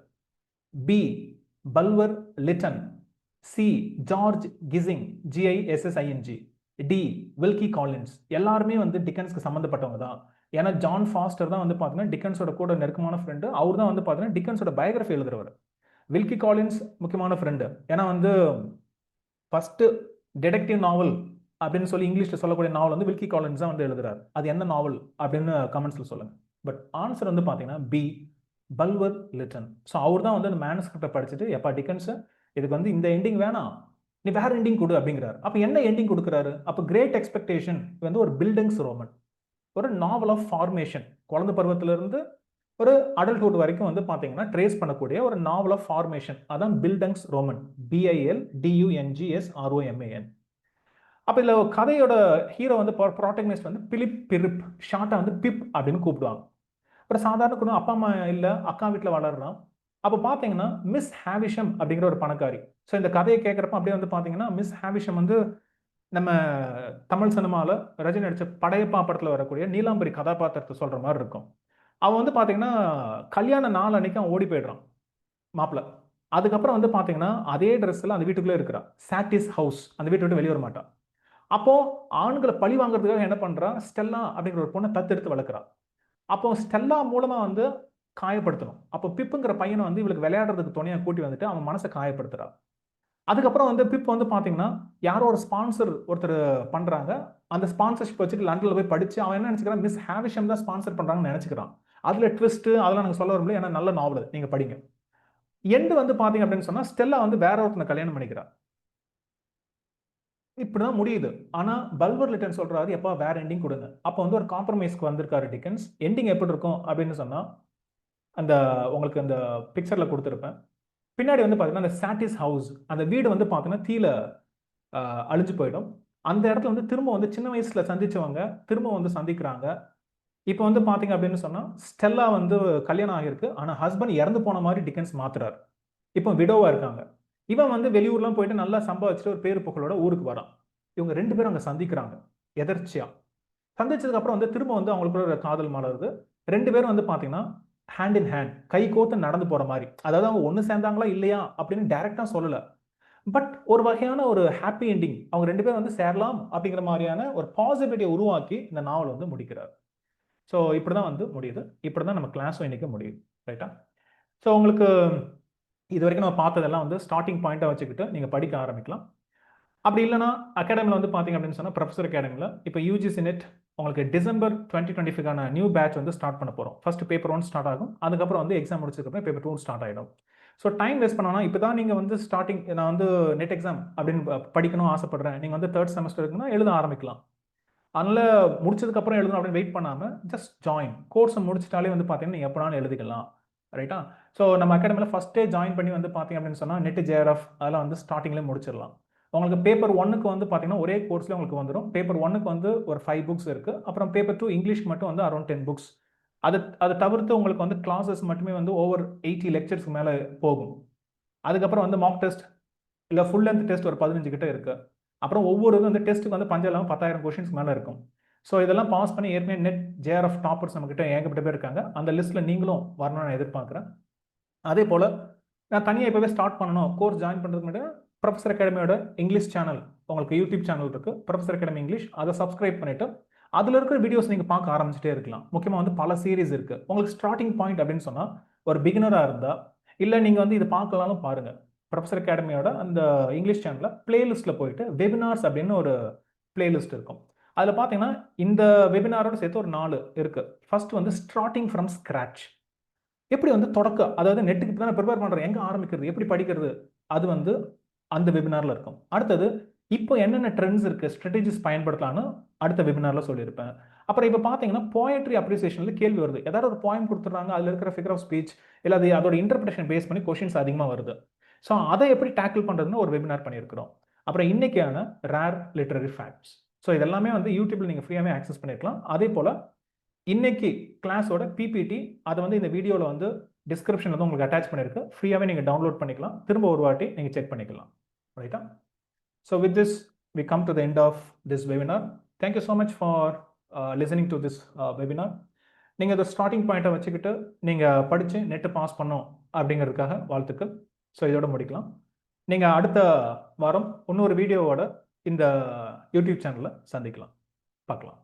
B Bulwer Lytton, C George கிசிங் GISSING, டி வில்கி காலின்ஸ். எல்லாருமே வந்து டிக்கன்ஸ்க்கு சம்மந்தப்பட்டவங்க தான். ஏன்னா ஜான் ஃபாஸ்டர் தான் வந்து பார்த்தீங்கன்னா டிக்கன்ஸோட கூட நெருக்கமான ஃப்ரெண்டு. அவர் தான் வந்து பார்த்தீங்கன்னா டிக்கன்ஸோட பயோகிராஃபி எழுதுறவர். வில்கி காலின்ஸ் முக்கியமான ஃப்ரெண்டு. ஏன்னா வந்து ஃபர்ஸ்ட் டிடெக்டிவ் நாவல் அப்படின்னு சொல்லி இங்கிலீஷ்ல சொல்லக்கூடிய நாவல் வந்து வில்கி காலின்ஸ் தான் வந்து எழுதுறாரு. அது என்ன நாவல் அப்படின்னு கமெண்ட்ஸ்ல சொல்லுங்க. பட் ஆன்சர் வந்து பார்த்தீங்கன்னா பி பல்வர் லிட்டன். ஸோ அவர் தான் வந்து அந்த மேனஸ்கிரிப்டை படிச்சுட்டு எப்பா டிக்கன்ஸ் இதுக்கு வந்து இந்த எண்டிங் வேணாம், நீ வேற எண்டிங் கொடு அப்படிங்கிறாரு. அப்போ என்ன எண்டிங் கொடுக்குறாரு? அப்போ கிரேட் எக்ஸ்பெக்டேஷன் வந்து ஒரு பில்டிங்ஸ் ரோமன், ஒரு நாவல் ஆஃப் ஃபார்மேஷன். குழந்தை பருவத்திலிருந்து ஒரு அடல்ட்ஹுட் வரைக்கும் வந்து பார்த்தீங்கன்னா ட்ரேஸ் பண்ணக்கூடிய ஒரு நாவல் ஆஃப் ஃபார்மேஷன். அதான் பில்டங்ஸ் ரோமன், BILDUNGSROMAN. அப்போ இதில் கதையோட ஹீரோ வந்து ப்ராட்டகனிஸ்ட் வந்து பிலிப் பிரிப், ஷார்ட்டாக வந்து பிப் அப்படின்னு கூப்பிடுவாங்க. அப்புறம் சாதாரண குடும்பம், அப்பா அம்மா இல்லை, அக்கா வீட்டில் வளர்றான். அப்போ பார்த்தீங்கன்னா மிஸ் ஹேவிஷம் அப்படிங்கிற ஒரு பணக்காரி. ஸோ இந்த கதையை கேட்குறப்ப அப்படியே வந்து பார்த்தீங்கன்னா மிஸ் ஹேவிஷம் வந்து நம்ம தமிழ் சினிமாவில் ரஜினி நடிச்ச படையப்பா படத்தில் வரக்கூடிய நீலாம்பரி கதாபாத்திரத்தை சொல்கிற மாதிரி இருக்கும். அவன் வந்து பார்த்தீங்கன்னா கல்யாண நாள் அன்னைக்கு அவன் ஓடி போயிடுறான் மாப்பிள்ள. அதுக்கப்புறம் வந்து பார்த்தீங்கன்னா அதே ட்ரெஸ்ஸில் அந்த வீட்டுக்குள்ளே இருக்கிறான். சாட்டிஸ் ஹவுஸ், அந்த வீட்டை விட்டு வெளியே வர மாட்டான். அப்போ ஆண்களை பழி வாங்குறதுக்காக என்ன பண்றான், ஸ்டெல்லா அப்படிங்கிற ஒரு பொண்ணை தத்தெடுத்து வளர்க்குறான். அப்போ ஸ்டெல்லா மூலமா வந்து காயப்படுத்தணும். அப்போ பிப்புங்கிற பையனை வந்து இவளுக்கு விளையாடுறதுக்கு துணையா கூட்டி வந்துட்டு அவன் மனசை காயப்படுத்துறான். அதுக்கப்புறம் வந்து பிப் வந்து பாத்தீங்கன்னா யாரோ ஒரு ஸ்பான்சர் ஒருத்தர் பண்றாங்க. அந்த ஸ்பான்சர்ஷிப் வச்சுட்டு லண்டன்ல போய் படிச்சு அவன் என்ன நினைச்சுக்கிறான், மிஸ் ஹேவிஷம் தான் ஸ்பான்சர் பண்றாங்கன்னு நினைச்சுக்கிறான். அதுல ட்விஸ்ட் அதெல்லாம் நாங்க சொல்ல வரல, ஏன்னா நல்ல நாவல், நீங்க படிங்க. எண்டு வந்து பாத்தீங்க அப்படின்னு சொன்னா ஸ்டெல்லா வந்து வேற ஒருத்தனை கல்யாணம் பண்ணிக்கிறான். இப்படிதான் முடியுது. ஆனா பல்வர் லிட்டன் சொல்றாரு, எப்பா வேற எண்டிங் கொடுங்க. அப்போ வந்து ஒரு காம்ப்ரமைஸ்க்கு வந்திருக்காரு டிக்கன்ஸ். எண்டிங் எப்படி இருக்கும் அப்படின்னு சொன்னா அந்த உங்களுக்கு அந்த பிக்சர்ல கொடுத்துருப்பேன். பின்னாடி வந்து பார்த்தீங்கன்னா அந்த சாட்டிஸ் ஹவுஸ், அந்த வீடு வந்து பார்த்தீங்கன்னா தீல அழிஞ்சு போயிடும். அந்த இடத்துல வந்து திரும்ப வந்து சின்ன வயசுல சந்திச்சவங்க திரும்ப வந்து சந்திக்கிறாங்க. இப்போ வந்து பார்த்தீங்க அப்படின்னு சொன்னா, ஸ்டெல்லா வந்து கல்யாணம் ஆகியிருக்கு. ஆனா ஹஸ்பண்ட் இறந்து போன மாரி டிக்கன்ஸ் மாத்துறாரு. இப்போ விடோவா இருக்காங்க. இவன் வந்து வெளியூர்லாம் போயிட்டு நல்லா சம்பாதிச்சுட்டு ஒரு பேரு புகழோட ஊருக்கு வரான். இவங்க 2 பேரும் அங்க சந்திக்கிறாங்க. எதர்ச்சியா. சந்திச்சதுக்கு அப்புறம் வந்து திரும்ப வந்து அவங்களுக்குள்ள ஒரு காதல் மலருது. 2 பேரும் வந்து பார்த்தீங்கன்னா, ஹேண்ட் இன் ஹேண்ட் கை கோர்த்து நடந்து போற மாரி. அதாவது அவங்க ஒண்ணு சேர்ந்தாங்களா இல்லையா அப்படின்னு டைரக்ட்டா சொல்லல. பட் ஒரு வகையான ஒரு ஹேப்பி எண்டிங். அவங்க 2 பேரும் வந்து சேரலாம் அப்படிங்கிற மாரியான ஒரு பாசிபிலிட்டிய உருவாக்கி இந்த நாவல் வந்து முடிக்கிறார். ஸோ இப்படிதான் வந்து முடியுது. இப்படிதான் நம்ம கிளாஸும் இன்னைக்கு முடியுது. ரைட்டா? ஸோ உங்களுக்கு இதுவரைக்கும் நம்ம பார்த்ததெல்லாம் வந்து ஸ்டார்ட்டிங் பாயிண்ட்டா வச்சுக்கிட்டு நீங்க படிக்க ஆரம்பிக்கலாம். அப்படி இல்லன்னா, அகாடமில வந்து பார்த்தீங்க அப்படின்னு சொன்னா, ப்ரொஃபசர் அகாடமில இப்ப யுஜிசி நெட் உங்களுக்கு டிசம்பர் 2025க்கான நியூ பேட்ச் வந்து ஸ்டார்ட் பண்ண போறோம். ஃபர்ஸ்ட் பேப்பர் 1 ஸ்டார்ட் ஆகும். அதுக்கப்புறம் வந்து எக்ஸாம் முடிச்சதுக்கப்புறம் பேப்பர் 2 ஸ்டார்ட் ஆயிடும். ஸோ டைம் வேஸ்ட் பண்ண வேணாம். இப்ப தான் நீங்க வந்து ஸ்டார்ட்டிங் நான் வந்து நெட் எக்ஸாம் அப்படின்னு படிக்கணும் ஆசைப்படுறேன். நீங்க வந்து 3rd செமஸ்டர் இருக்குன்னா எழுத ஆரம்பிக்கலாம். அதனால முடிச்சதுக்கப்புறம் எழுதணும் அப்படின்னு வெயிட் பண்ணாம, ஜஸ்ட் ஜாயின். கோர்ஸ முடிச்சுட்டாலே வந்து பார்த்தீங்கன்னா, நீங்க எப்பனாலும் எழுதிக்கலாம். ரைட்டா? ஸோ நம்ம அகாடமில ஃபர்ஸ்ட்டே ஜாயின் பண்ணி வந்து பார்த்தீங்க அப்படின்னு சொன்னா, நெட் ஜேஆர்எஃப் அதெல்லாம் வந்து ஸ்டார்ட்டிங்லயே முடிச்சிடலாம். உங்களுக்கு பேப்பர் 1க்கு வந்து பார்த்தீங்கன்னா, ஒரே கோர்ஸ்ல உங்களுக்கு வந்துரும். பேப்பர் 1க்கு வந்து ஒரு 5 புக்ஸ் இருக்கு. அப்புறம் பேப்பர் 2 இங்கிலீஷ்க்கு மட்டும் வந்து அரவுண்ட் 10 புக்ஸ். அது அத தவிர்த்து உங்களுக்கு வந்து கிளாஸஸ் மட்டுமே வந்து ஓவர் 80 லெக்சர்ஸ்க்கு மேல போகும். அதுக்கப்புறம் வந்து மாக் டெஸ்ட் இல்ல ஃபுல் லென்த் டெஸ்ட் ஒரு 15 கிட்ட இருக்கு. அப்புறம் ஒவ்வொரு இது வந்து டெஸ்ட்டுக்கு வந்து பஞ்சம் இல்லாம 10,000 கொஸ்டின்ஸ்க்கு மேல இருக்கும். ஸோ இதெல்லாம் பாஸ் பண்ணி ஏற்கனவே நெட் ஜேஆர்எஃப் டாப்பர்ஸ் நம்மகிட்ட ஏகப்பட்ட பேர் இருக்காங்க. அந்த லிஸ்ட்ல நீங்களும் வரணும்னு நான் எதிர்பார்க்கிறேன். அதே போல நான் தனியா இப்பவே ஸ்டார்ட் பண்ணணும். கோர்ஸ் ஜாயின் பண்றதுக்கு முன்னாடி ப்ரொஃபசர் அகாடமியோட இங்கிலீஷ் சேனல் உங்களுக்கு யூடியூப் சேனல் இருக்கு. Professor academy English. அத சப்ஸ்கிரைப் பண்ணிட்டு, அதுல இருக்கிற வீடியோஸ் நீங்க பார்க்க ஆரம்பிச்சுட்டே இருக்கலாம். முக்கியமா வந்து பல சீரிஸ் இருக்கு. உங்களுக்கு ஸ்டார்ட்டிங் பாயிண்ட் அப்படின்னு சொன்னா, ஒரு பிகினரா இருந்தா, இல்ல நீங்க வந்து இது பார்க்கலாம்னு பாருங்க. ப்ரொஃபசர் அகாடமியோட அந்த இங்கிலீஷ் சேனல்ல பிளேலிஸ்ட்ல போயிட்டு வெபினார்ஸ் அப்படின்னு ஒரு பிளேலிஸ்ட் இருக்கும். அதுல பார்த்தீங்கன்னா, இந்த வெபினாரோட சேர்த்து ஒரு 4 இருக்கு. ஃபர்ஸ்ட் வந்து ஸ்டார்ட்டிங் ஃப்ரம் ஸ்கிராட்ச். எப்படி வந்து அதாவது நெட்டுக்கு இப்ப தானே பிரிப்பேர் பண்றோம். எங்க ஆரம்பிக்கிறது? எப்படி படிக்கிறது? அது வந்து அந்த வெபினார்ல இருக்கும். அடுத்தது இப்போ என்னென்ன ட்ரெண்ட்ஸ் இருக்கு, ஸ்ட்ராட்டஜிஸ் பயன்படுத்தலாம்னு அடுத்த வெபினார்ல சொல்லியிருப்பேன். அப்புறம் இப்ப பார்த்தீங்கன்னா, போயட்ரி அப்ரிசியேஷன்ல கேள்வி வருது. ஏதாவது ஒரு போயம் குடுத்துடுறாங்க. அதுல இருக்கிற ஃபிகர் ஆஃப் ஸ்பீச் இல்ல அதோட இன்டர்பிரேஷன் பேஸ் பண்ணி கொஸ்டின்ஸ் அதிகமா வருது. ஸோ அத எப்படி டேக்கிள் பண்றதுன்னு ஒரு வெபினார் பண்ணியிருக்கிறோம். அப்புறம் இன்னைக்கான ரேர் லிட்டரரி ஃபேக்ட்ஸ். ஸோ இதெல்லாமே வந்து YouTubeல நீங்க ஃப்ரீயாவே ஆக்சஸ் பண்ணிக்கலாம். அதே போல இன்னைக்கு கிளாஸோட பிபிடி அத வந்து இந்த வீடியோல வந்து டிஸ்கிரிப்ஷன்ல வந்து உங்களுக்கு அட்டாச் பண்ணிருக்கு. ஃப்ரீயாவே நீங்க டவுன்லோட் பண்ணிக்கலாம். திரும்ப ஒரு வாட்டி நீங்க செக் பண்ணிக்கலாம். ரைட்டா? So with this, we come to the end of this webinar. Thank you so much for listening to this webinar. நீங்க இந்த ஸ்டார்ட்டிங் பாயிண்ட்டை வச்சுக்கிட்டு நீங்க படிச்சு நெட் பாஸ் பண்ணோம் அப்படிங்கிறதுக்காக வாழ்த்துக்கள். ஸோ இதோட முடிக்கலாம். நீங்க அடுத்த வாரம் இன்னொரு வீடியோவோட இந்த யூடியூப் சேனல்ல சந்திக்கலாம். பார்க்கலாம்.